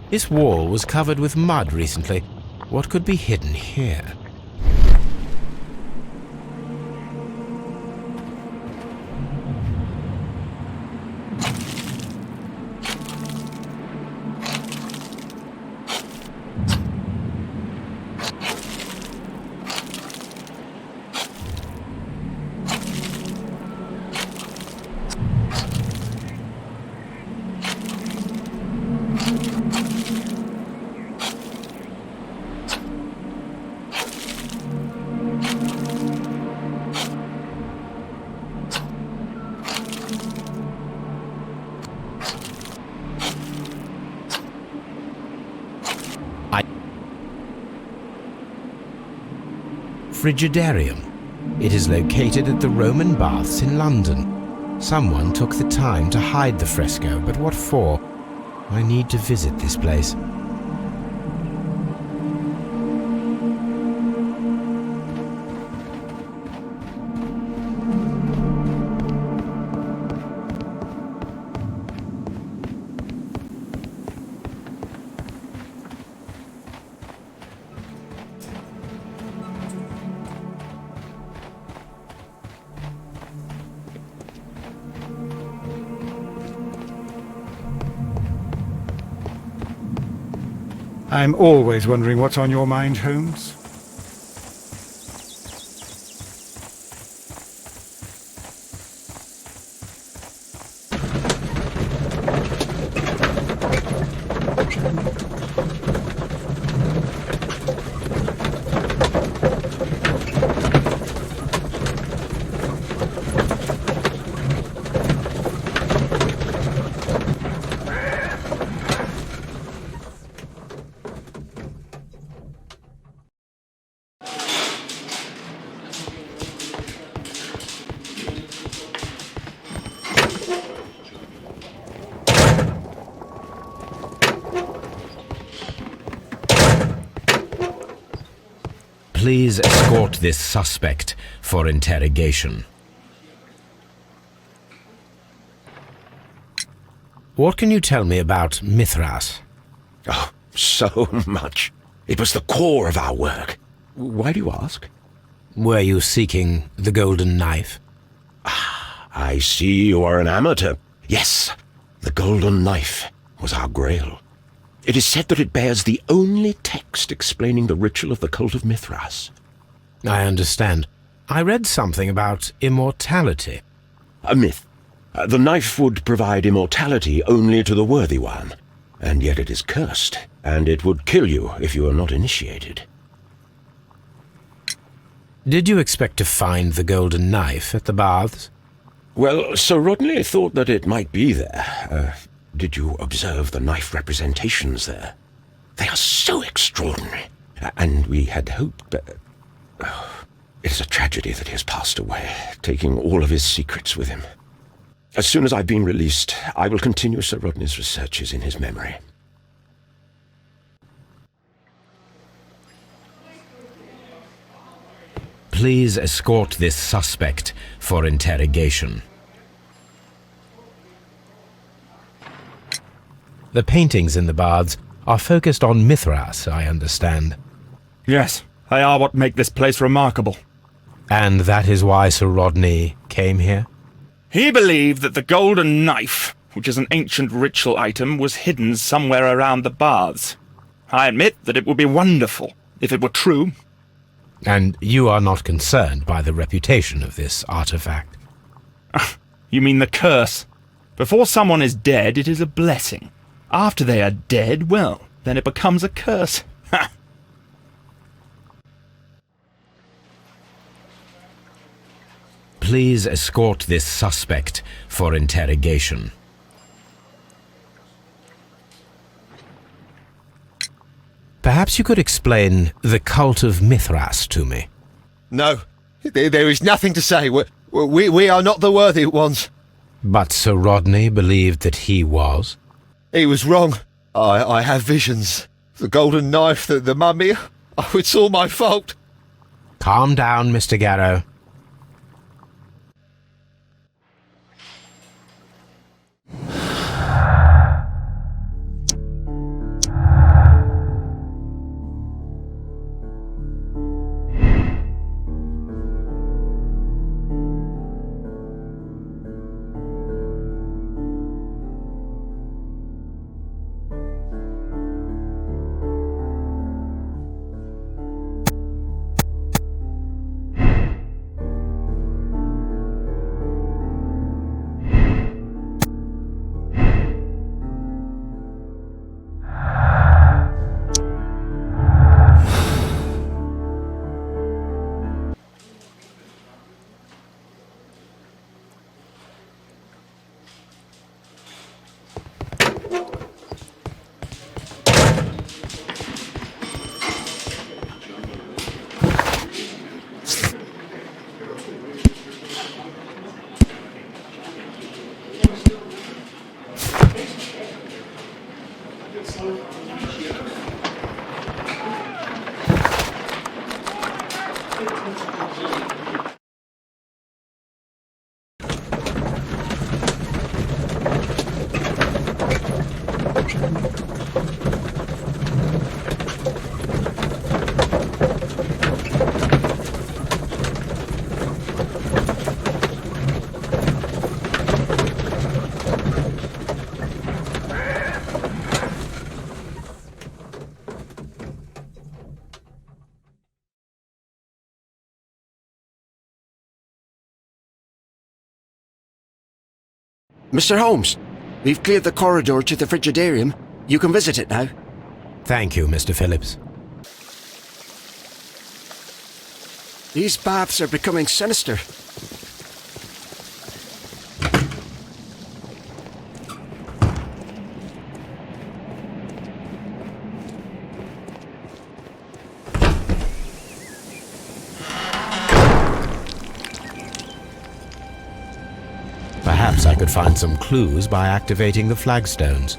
D: This wall was covered with mud recently. What could be hidden here? Frigidarium. It is located at the Roman Baths in London. Someone took the time to hide the fresco, but what for? I need to visit this place.
A: I'm always wondering what's on your mind, Holmes.
D: Please escort this suspect for interrogation. What can you tell me about Mithras?
F: Oh, so much. It was the core of our work. Why do you ask?
D: Were you seeking the golden knife?
F: I see you are an amateur. Yes, the golden knife was our grail. It is said that it bears the only text explaining the ritual of the cult of Mithras.
D: I understand. I read something about immortality.
F: A myth. The knife would provide immortality only to the worthy one, and yet it is cursed, and it would kill you if you are not initiated.
D: Did you expect to find the golden knife at the baths?
F: Well, Sir Rodney thought that it might be there. Did you observe the knife representations there? They are so extraordinary. And we had hoped, but... it is a tragedy that he has passed away, taking all of his secrets with him. As soon as I've been released, I will continue Sir Rodney's researches in his memory.
D: Please escort this suspect for interrogation. The paintings in the baths are focused on Mithras, I understand.
H: Yes, they are what make this place remarkable.
D: And that is why Sir Rodney came here?
H: He believed that the golden knife, which is an ancient ritual item, was hidden somewhere around the baths. I admit that it would be wonderful if it were true.
D: And you are not concerned by the reputation of this artifact?
H: You mean the curse? Before someone is dead, it is a blessing. After they are dead, well, then it becomes a curse. Ha!
D: Please escort this suspect for interrogation. Perhaps you could explain the cult of Mithras to me.
I: No, there is nothing to say. We are not the worthy ones.
D: But Sir Rodney believed that he was?
I: He was wrong. I have visions. The golden knife, the mummy. Oh, it's all my fault.
D: Calm down, Mr. Garrow.
G: Mr. Holmes, we've cleared the corridor to the frigidarium. You can visit it now.
D: Thank you, Mr. Phillips.
G: These baths are becoming sinister.
D: Perhaps I could find some clues by activating the flagstones.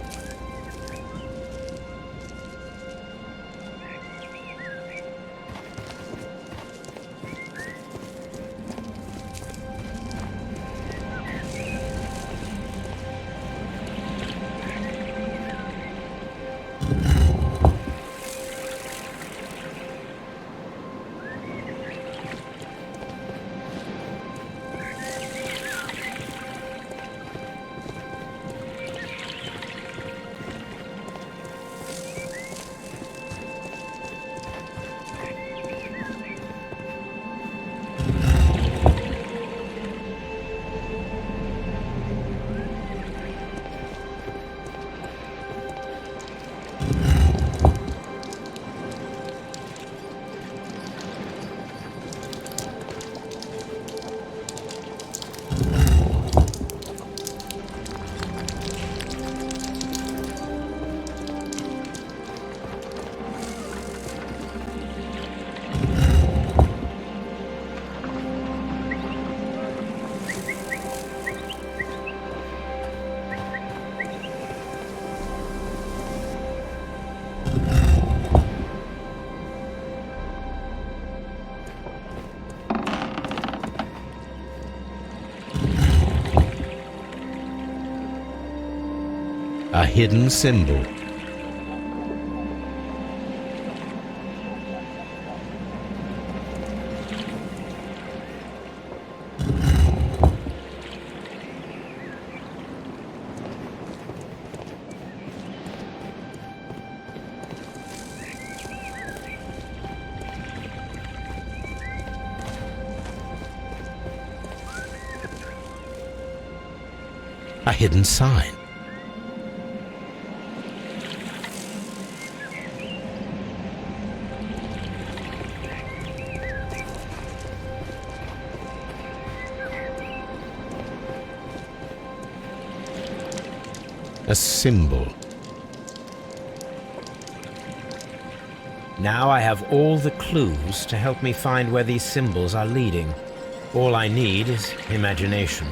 D: A hidden symbol. A hidden sign. A symbol. Now I have all the clues to help me find where these symbols are leading. All I need is imagination.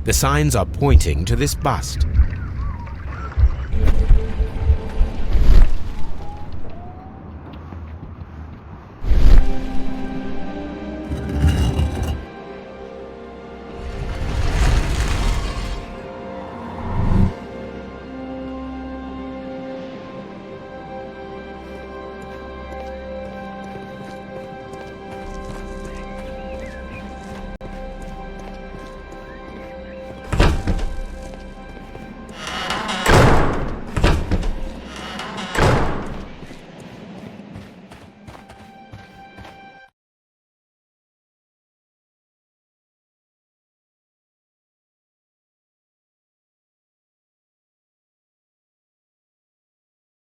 D: The signs are pointing to this bust.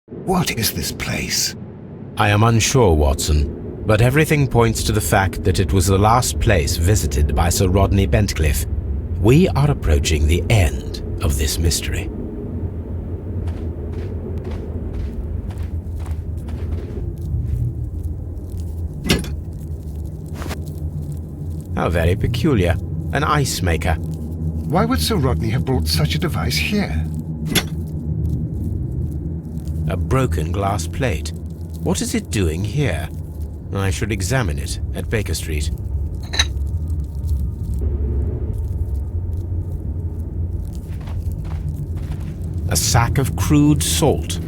A: What is this place?
D: I am unsure, Watson, but everything points to the fact that it was the last place visited by Sir Rodney Bentcliffe. We are approaching the end of this mystery. How very peculiar. An ice maker.
A: Why would Sir Rodney have brought such a device here?
D: A broken glass plate. What is it doing here? I should examine it at Baker Street. A sack of crude salt.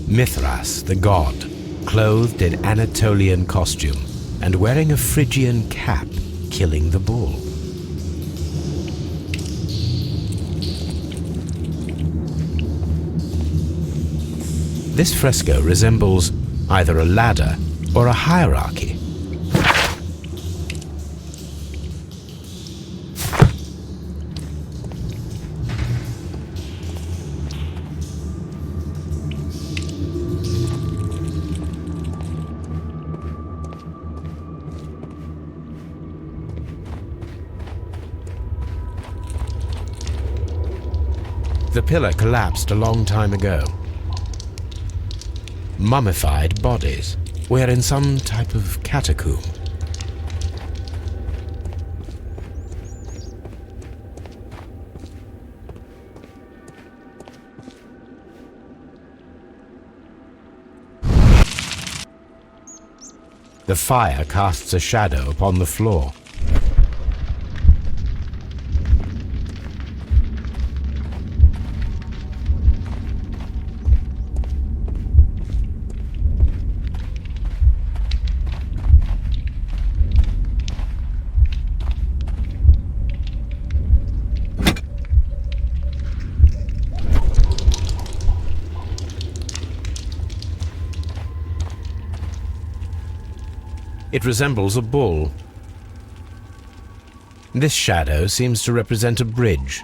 D: Mithras, the god, clothed in Anatolian costume and wearing a Phrygian cap, killing the bull. This fresco resembles either a ladder or a hierarchy. The pillar collapsed a long time ago. Mummified bodies. We're in some type of catacomb. The fire casts a shadow upon the floor. It resembles a bull. This shadow seems to represent a bridge.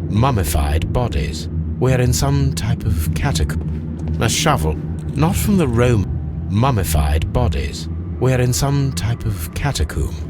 D: Mummified bodies. We're in some type of catacomb. A shovel, not from the Rome. Mummified bodies. We're in some type of catacomb.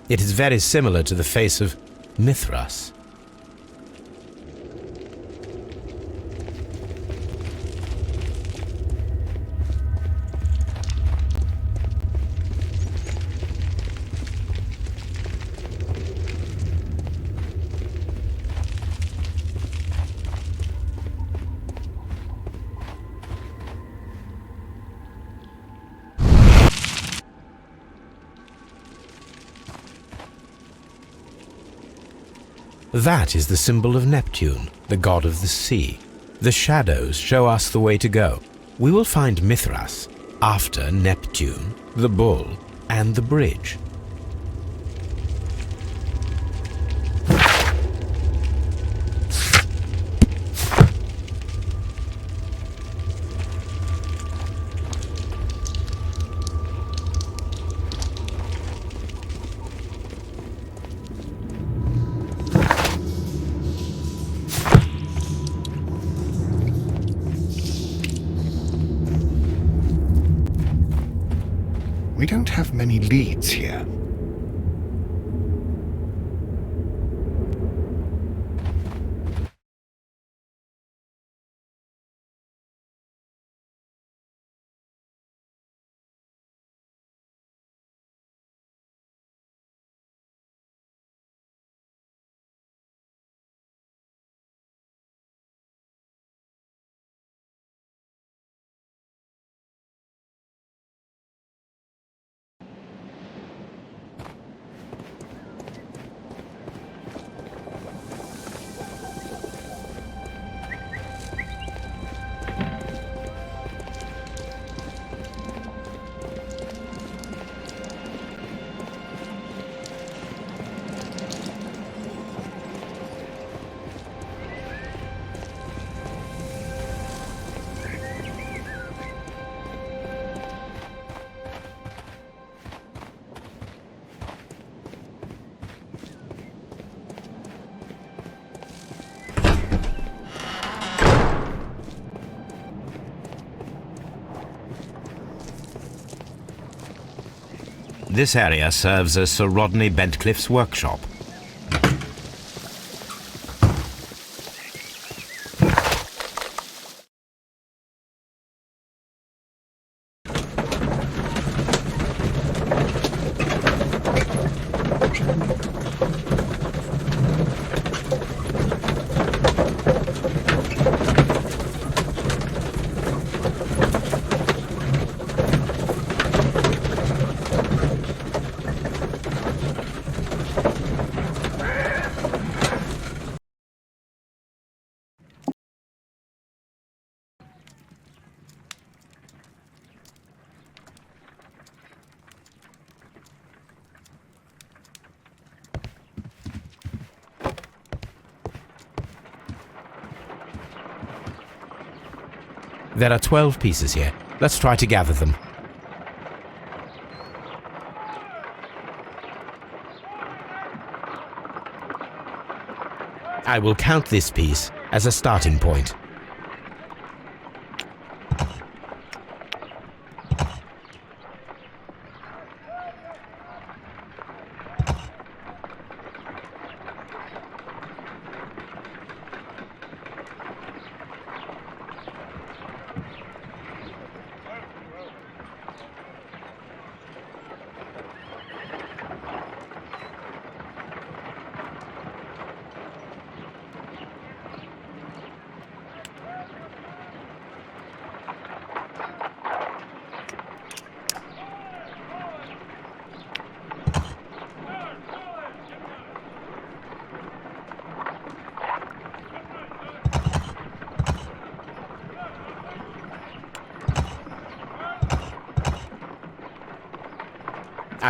D: It is very similar to the face of Mithras. That is the symbol of Neptune, the god of the sea. The shadows show us the way to go. We will find Mithras after Neptune, the bull, and the bridge.
A: We don't have many leads here.
D: This area serves as Sir Rodney Bentcliffe's workshop. There are 12 pieces here. Let's try to gather them. I will count this piece as a starting point.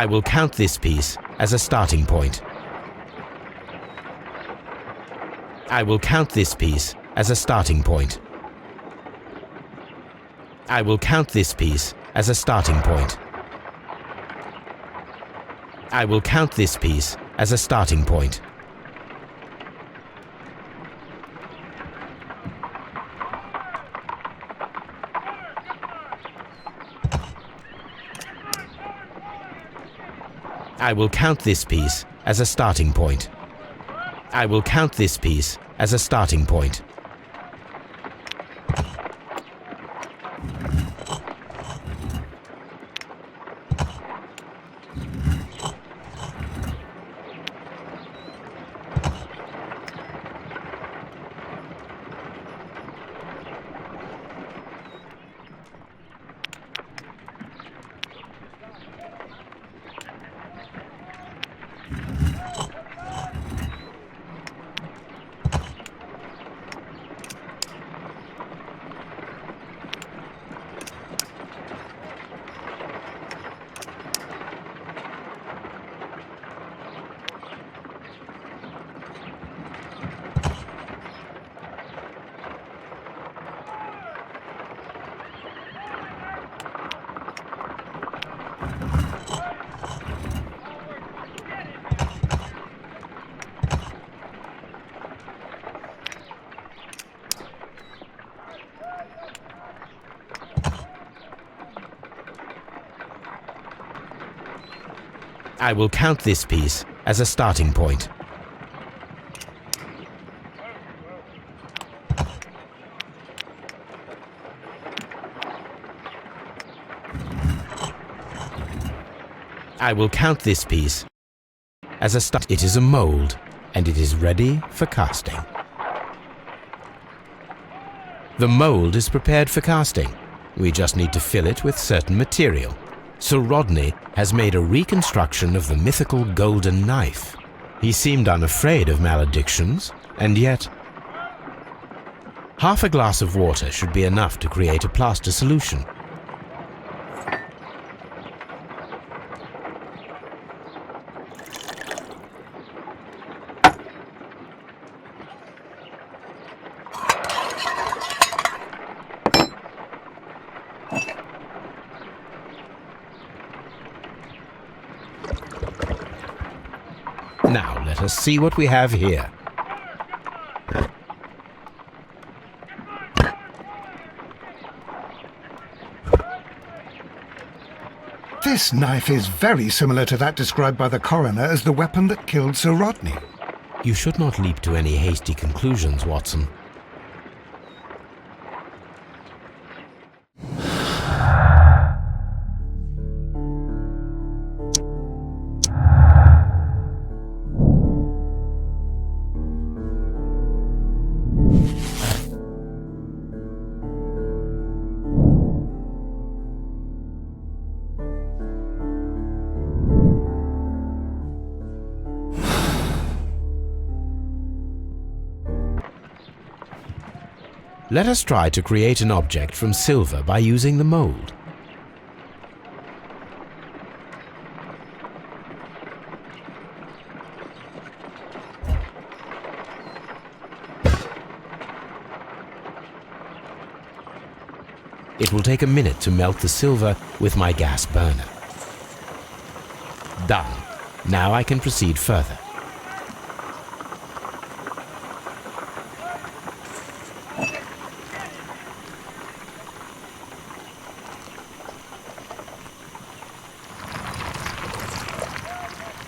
D: I will count this piece as a starting point. I will count this piece as a starting point. I will count this piece as a starting point. I will count this piece as a starting point. I will count this piece as a starting point. I will count this piece as a starting point. I will count this piece as a starting point. I will count this piece as a start. It is a mold, and it is ready for casting. The mold is prepared for casting. We just need to fill it with certain material. Sir Rodney has made a reconstruction of the mythical golden knife. He seemed unafraid of maledictions, and yet half a glass of water should be enough to create a plaster solution. Now let us see what we have here.
A: This knife is very similar to that described by the coroner as the weapon that killed Sir Rodney.
D: You should not leap to any hasty conclusions, Watson. Let us try to create an object from silver by using the mold. It will take a minute to melt the silver with my gas burner. Done. Now I can proceed further.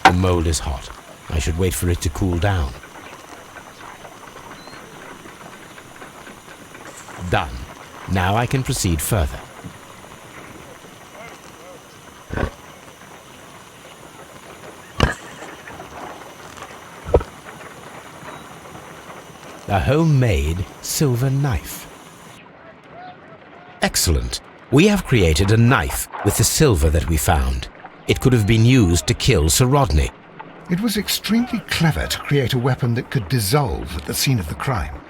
D: The mold is hot. I should wait for it to cool down. Done. Now I can proceed further. A homemade silver knife. Excellent. We have created a knife with the silver that we found. It could have been used to kill Sir Rodney.
A: It was extremely clever to create a weapon that could dissolve at the scene of the crime.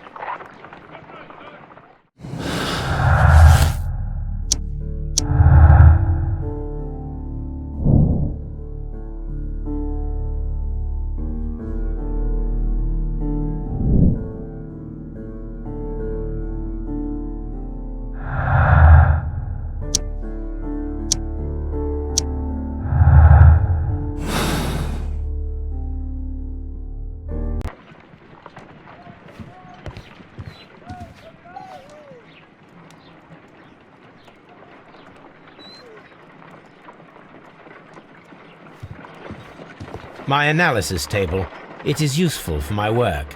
D: My analysis table. It is useful for my work.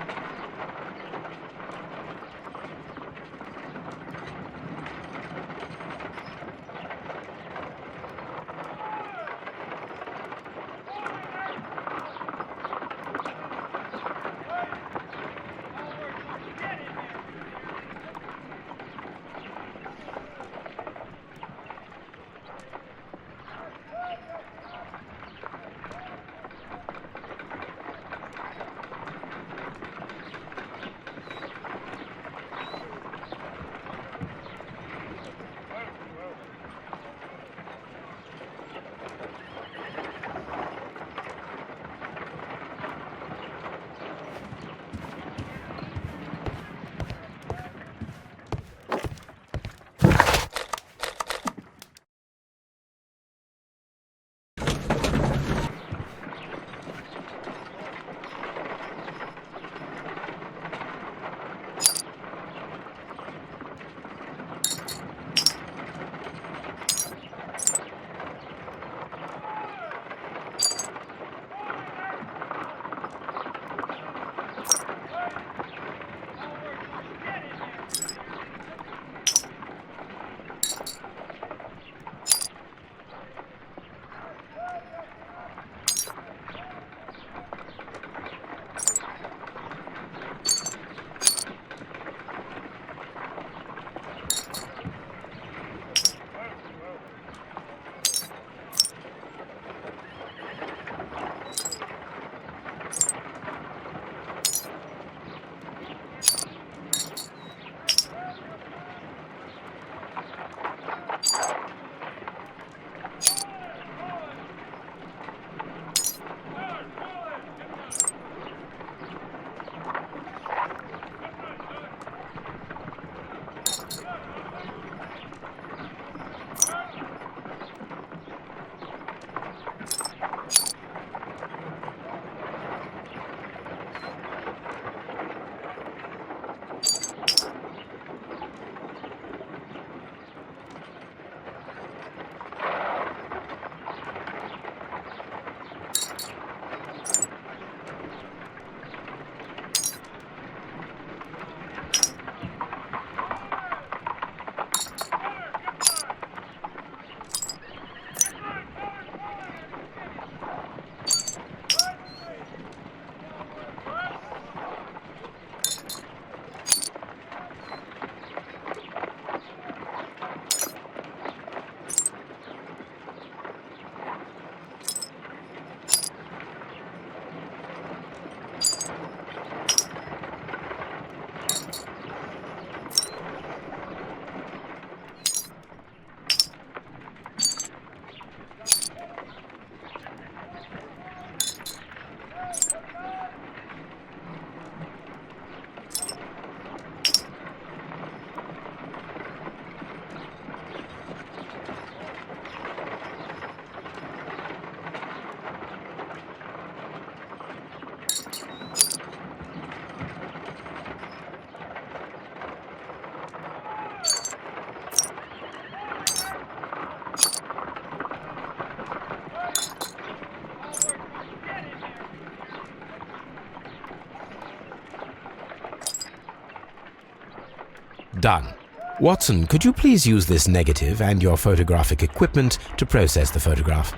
D: Done. Watson, could you please use this negative and your photographic equipment to process the photograph?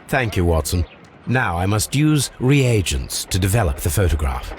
D: Thank you, Watson. Now I must use reagents to develop the photograph.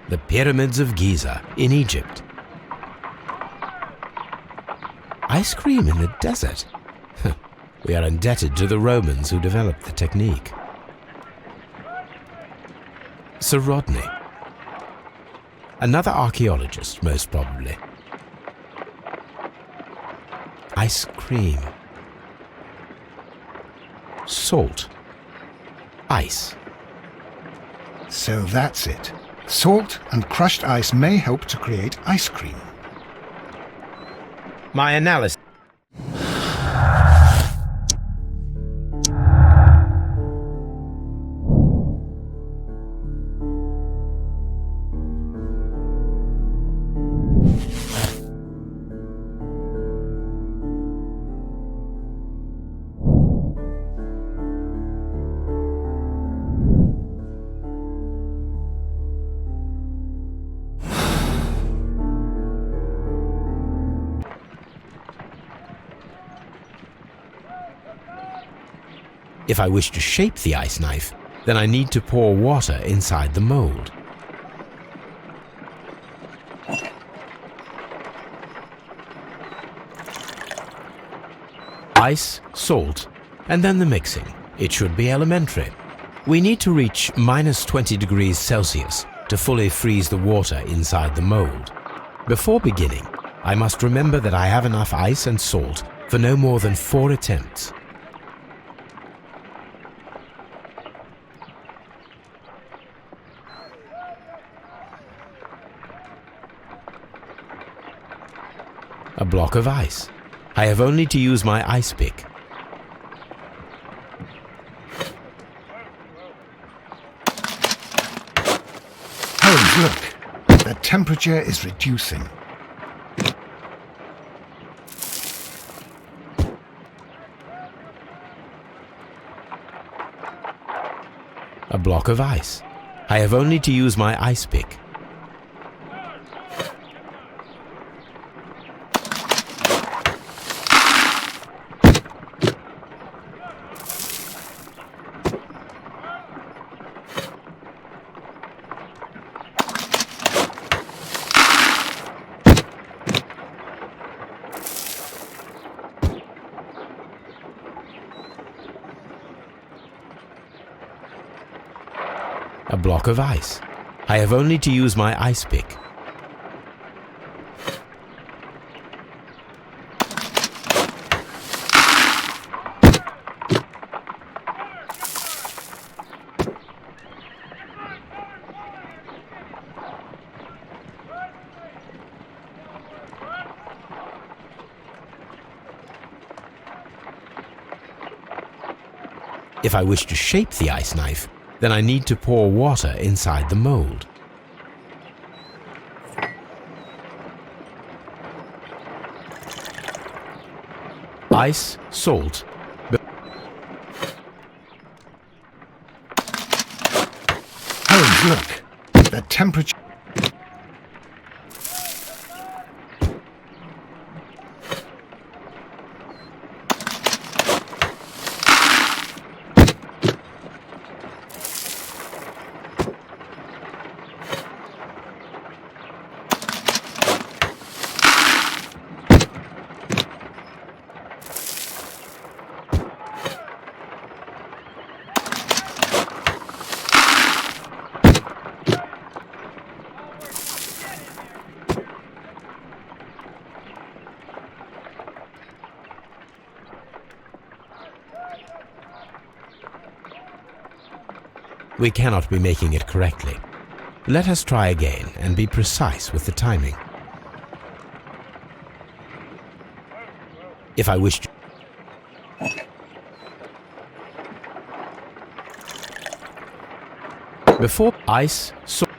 D: The Pyramids of Giza in Egypt. Ice cream in the desert? We are indebted to the Romans who developed the technique. Sir Rodney. Another archaeologist, most probably. Ice cream. Salt. Ice.
A: So that's it. Salt and crushed ice may help to create ice cream.
D: My analysis. If I wish to shape the ice knife, then I need to pour water inside the mold. Ice, salt, and then the mixing. It should be elementary. We need to reach -20 degrees Celsius to fully freeze the water inside the mold. Before beginning, I must remember that I have enough ice and salt for no more than 4 attempts. A block of ice. I have only to use my ice pick.
A: Holmes, look. The temperature is reducing.
D: A block of ice. I have only to use my ice pick. A block of ice. I have only to use my ice pick. If I wish to shape the ice knife, then I need to pour water inside the mold. Ice, salt.
A: Holmes, look. The temperature...
D: We cannot be making it correctly. Let us try again and be precise with the timing. If I wish to... Before ice, salt...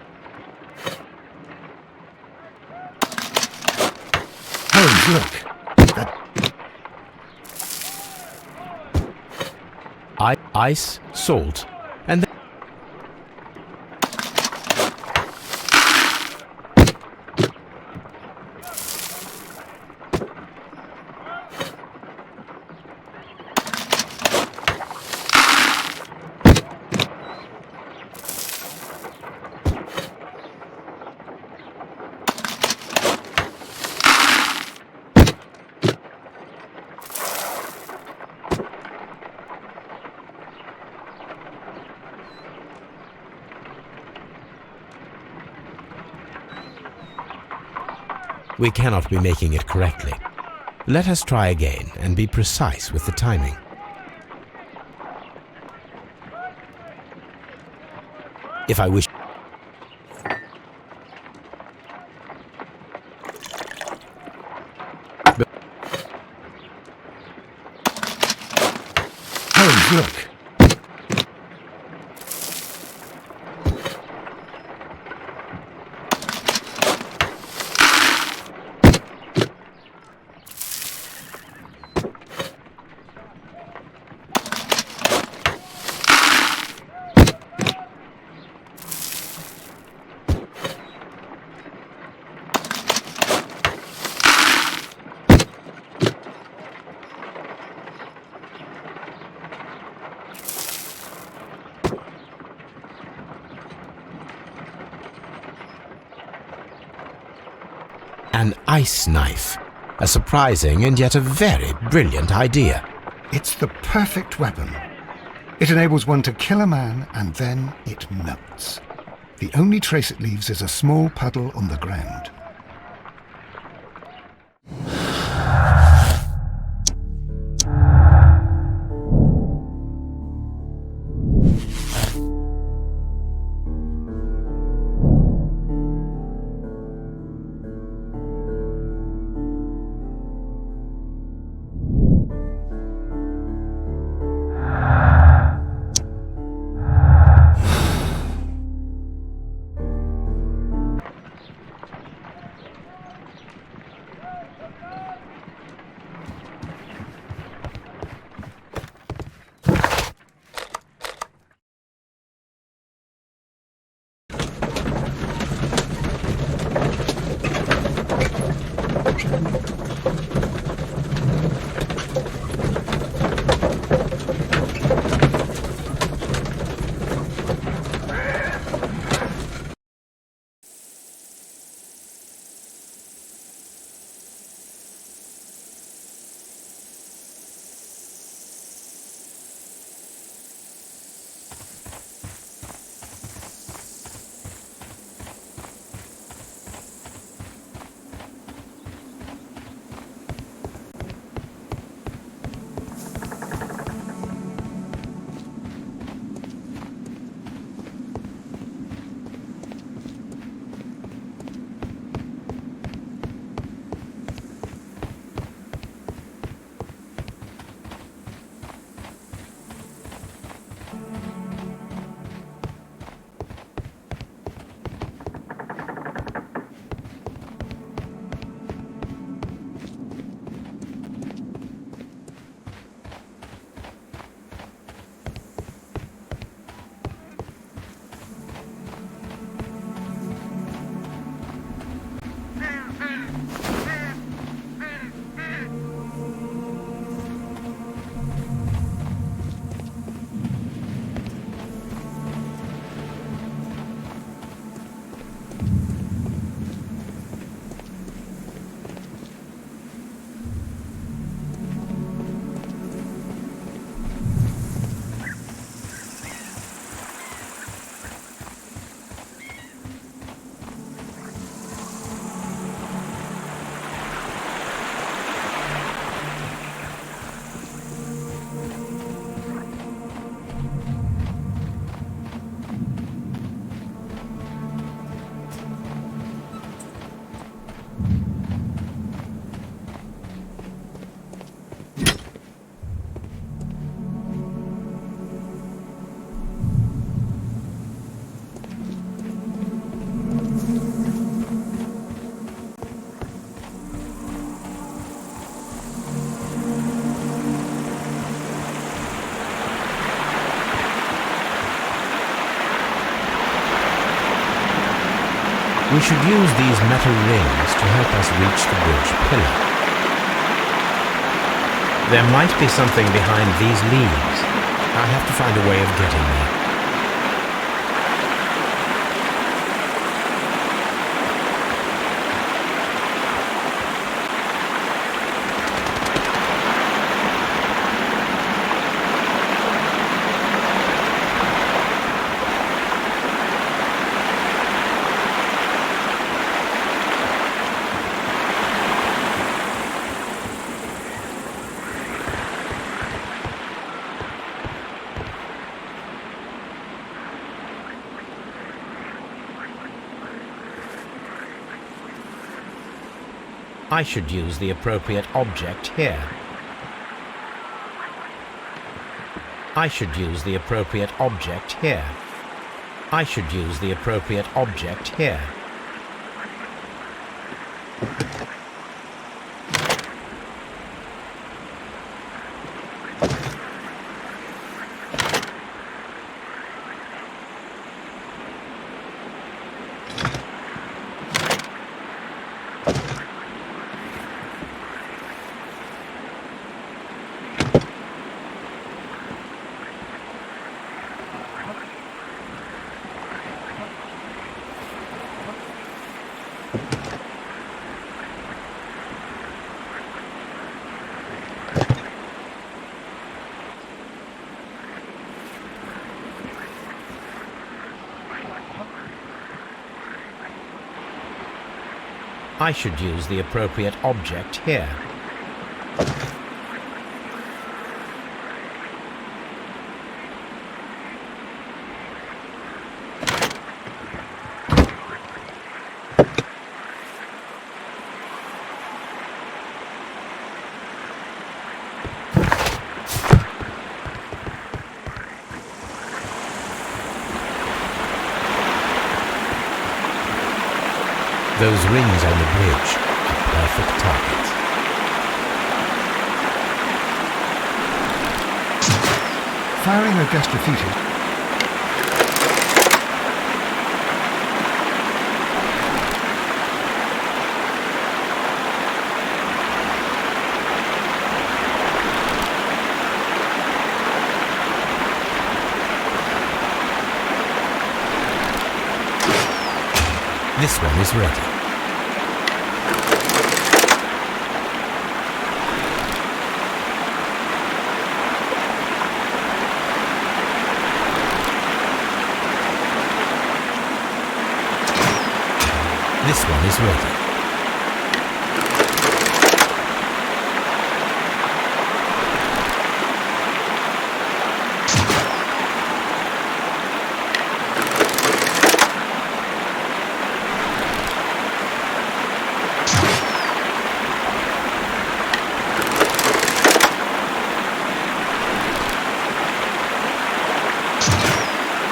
A: Holmes, look.
D: Ice, salt, and then... We cannot be making it correctly. Let us try again and be precise with the timing. If I wish...
A: Holmes, look.
D: An ice knife. A surprising and yet a very brilliant idea.
A: It's the perfect weapon. It enables one to kill a man and then it melts. The only trace it leaves is a small puddle on the ground.
D: We should use these metal rings to help us reach the bridge pillar. There might be something behind these leaves. I'll have to find a way of getting there. I should use the appropriate object here. I should use the appropriate object here. I should use the appropriate object here. I should use the appropriate object here. Those rings on the bridge are perfect targets.
A: Firing a guest defeated.
D: This one is ready. This one is ready.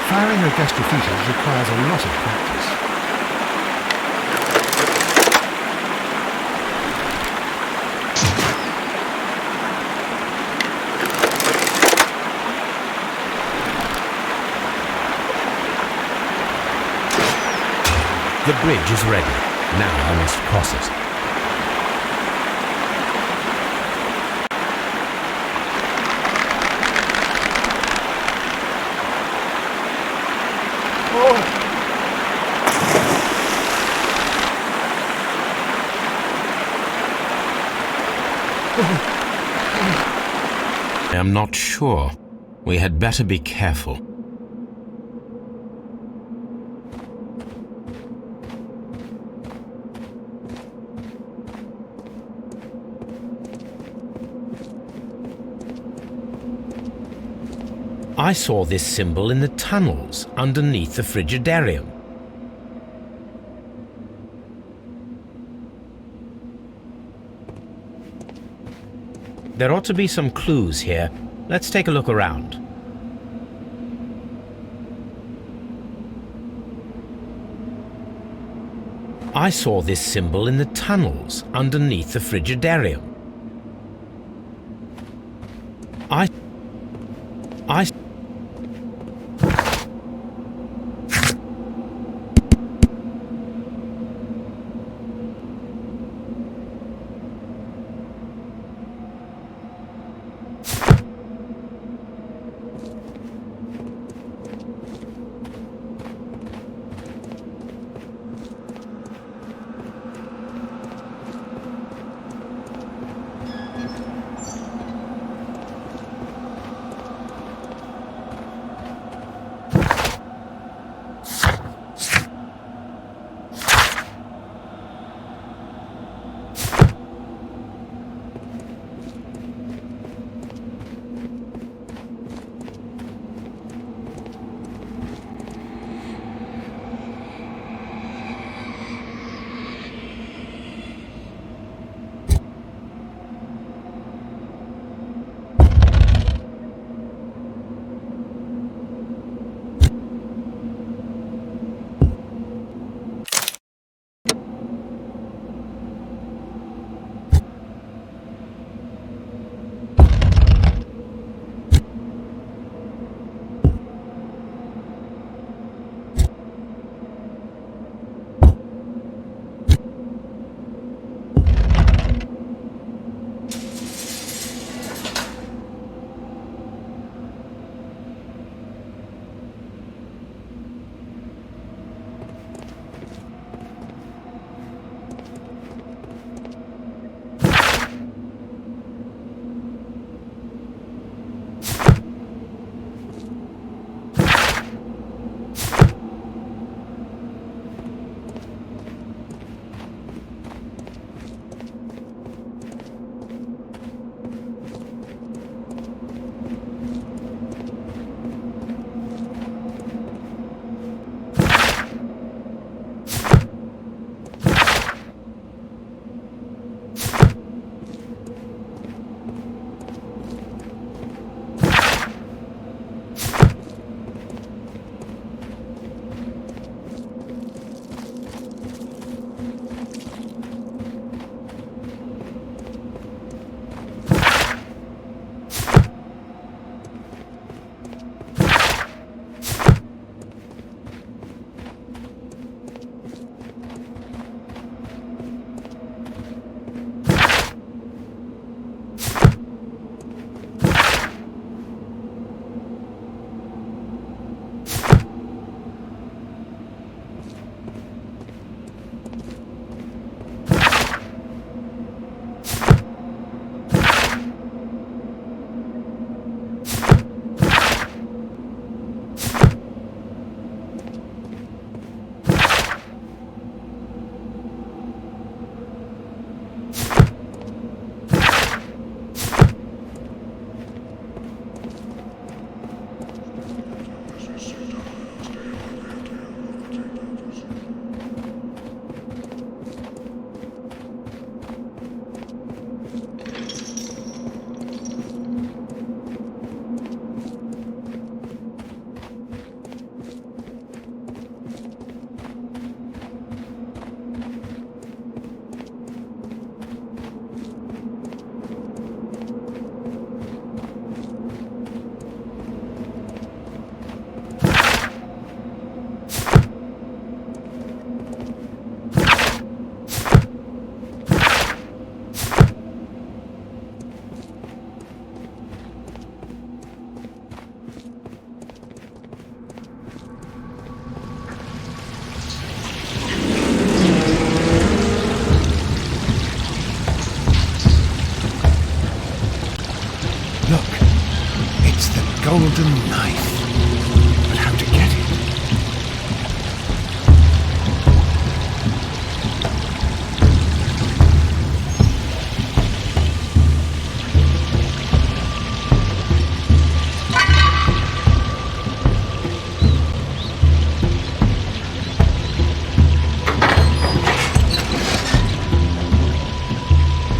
A: Firing a guest defeated requires a lot of practice.
D: The bridge is ready. Now I must cross it. I am not sure. We had better be careful. I saw this symbol in the tunnels underneath the Frigidarium. There ought to be some clues here. Let's take a look around. I saw this symbol in the tunnels underneath the Frigidarium. I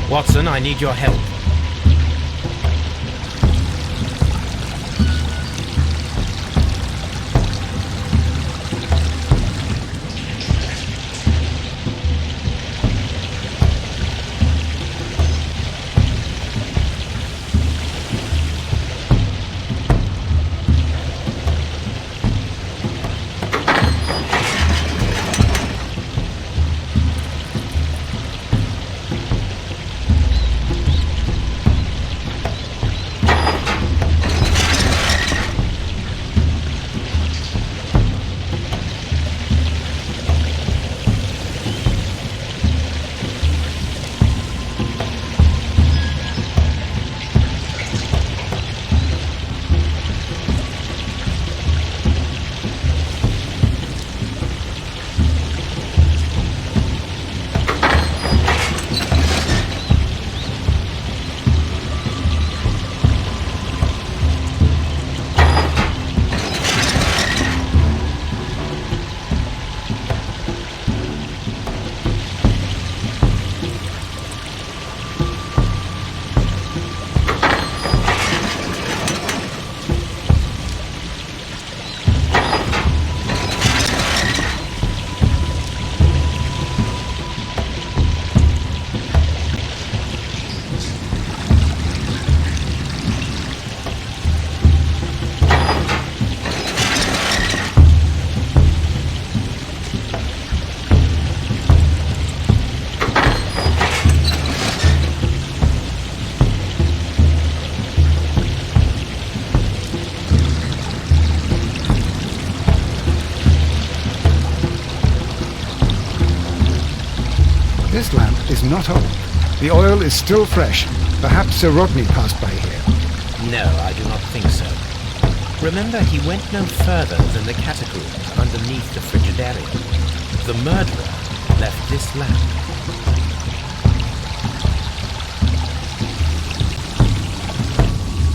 D: Watson, I need your help.
A: This lamp is not old. The oil is still fresh. Perhaps Sir Rodney passed by here.
D: No, I do not think so. Remember, he went no further than the catacombs underneath the Frigidarium. The murderer left this lamp.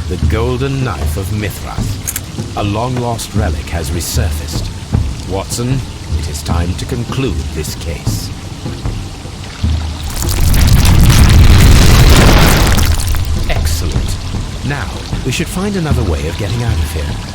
D: The golden knife of Mithras. A long-lost relic has resurfaced. Watson, it is time to conclude this case. Excellent. Now, we should find another way of getting out of here.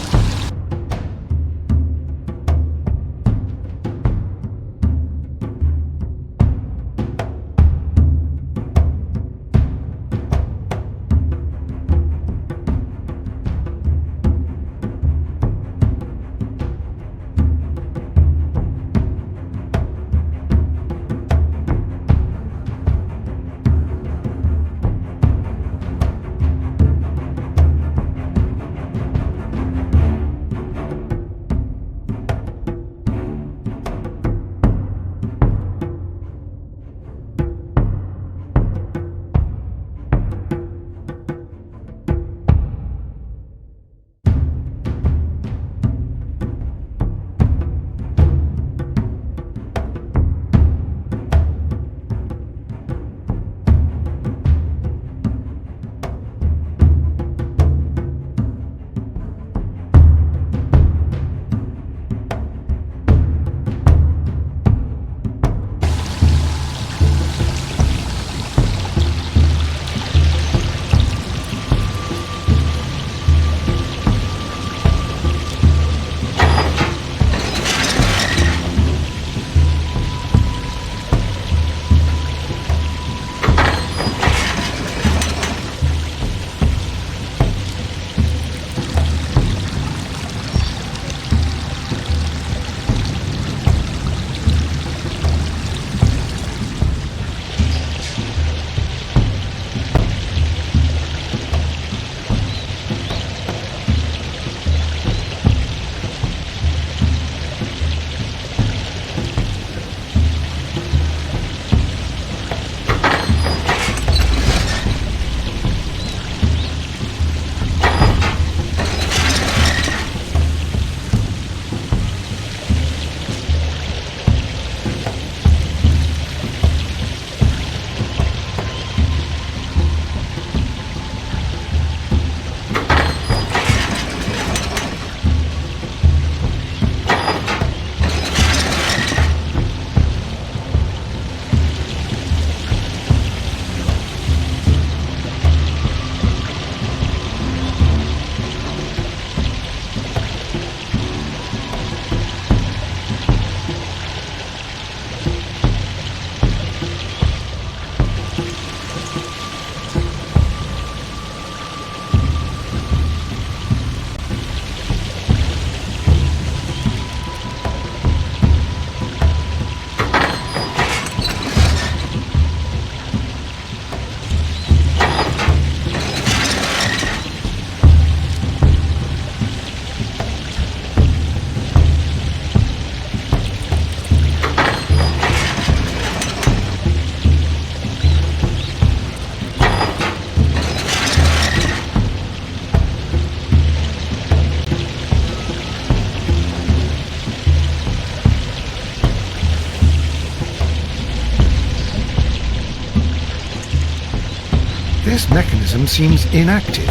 A: This mechanism seems inactive.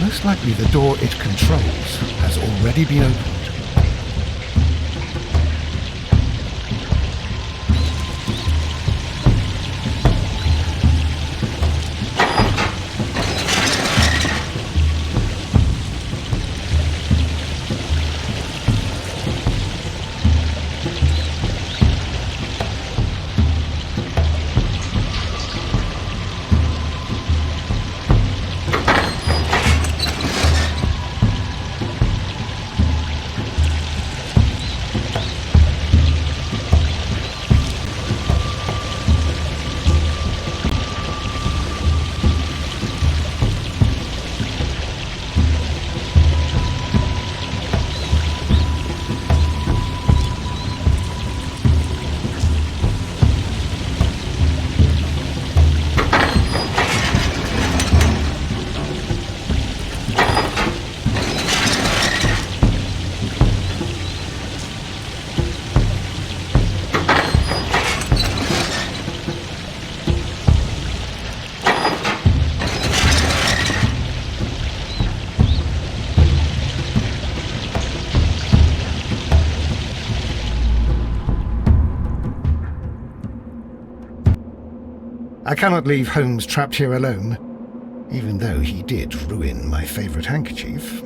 A: Most likely the door it controls has already been opened. I cannot leave Holmes trapped here alone, even though he did ruin my favourite handkerchief.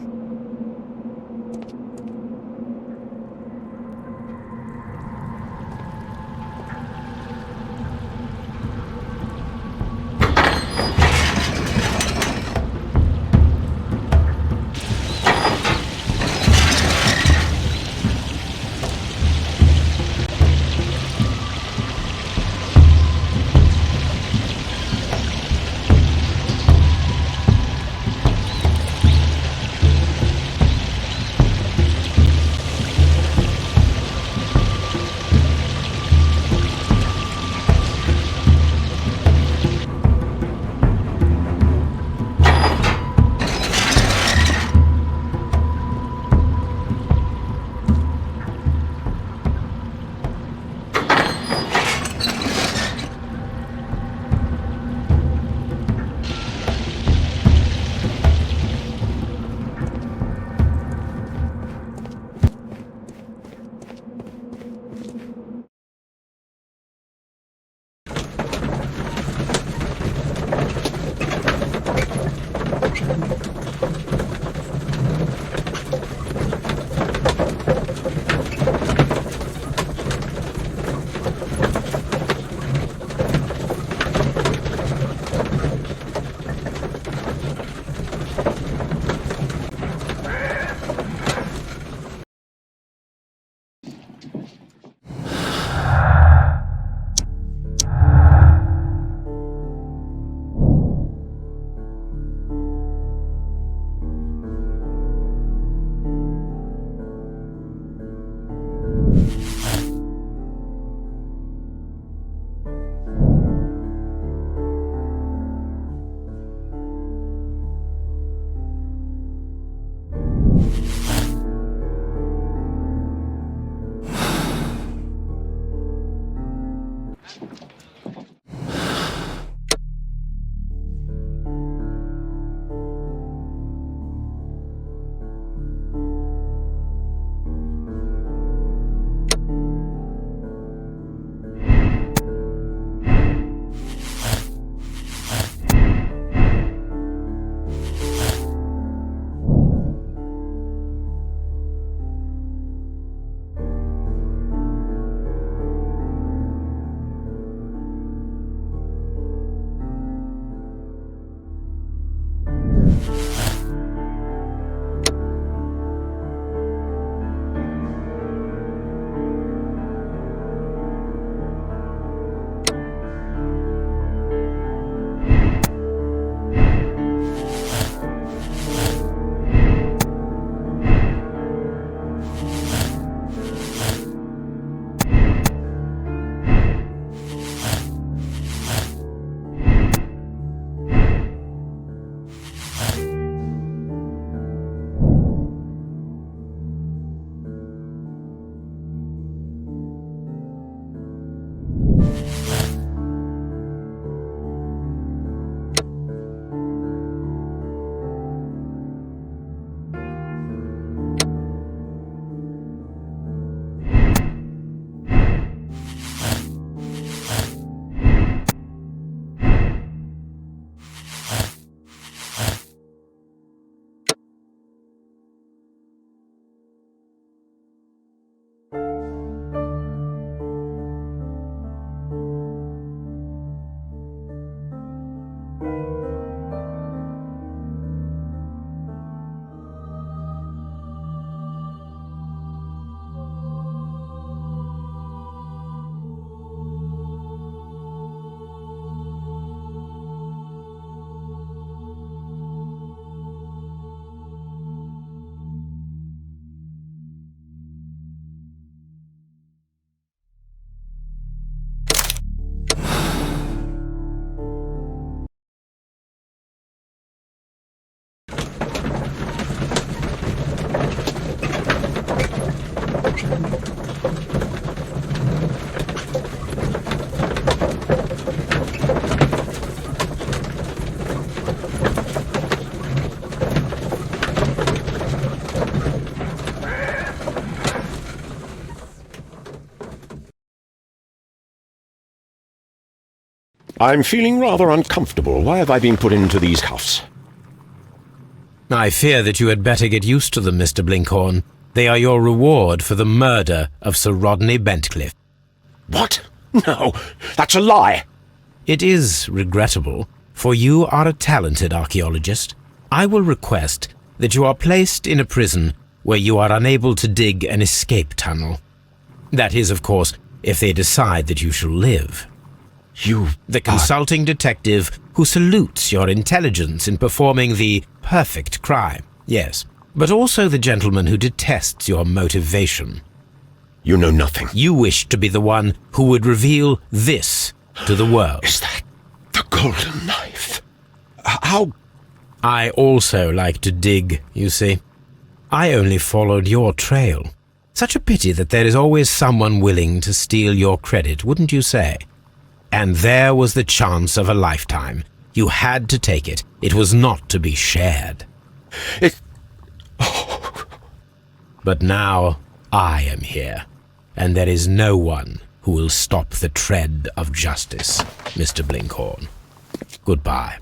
F: I'm feeling rather uncomfortable. Why have I been put into these cuffs?
D: I fear that you had better get used to them, Mr. Blinkhorn. They are your reward for the murder of Sir Rodney Bentcliffe.
F: What? No, that's a lie.
D: It is regrettable, for you are a talented archaeologist. I will request that you are placed in a prison where you are unable to dig an escape tunnel. That is, of course, if they decide that you shall live. The consulting detective who salutes your intelligence in performing the perfect crime, yes, but also the gentleman who detests your motivation.
F: You know nothing.
D: You wish to be the one who would reveal this to the world.
F: Is that the golden knife? How?
D: I also like to dig, you see. I only followed your trail. Such a pity that there is always someone willing to steal your credit, wouldn't you say? And there was the chance of a lifetime. You had to take it. It was not to be shared. But now I am here, and there is no one who will stop the tread of justice, Mr. Blinkhorn. Goodbye.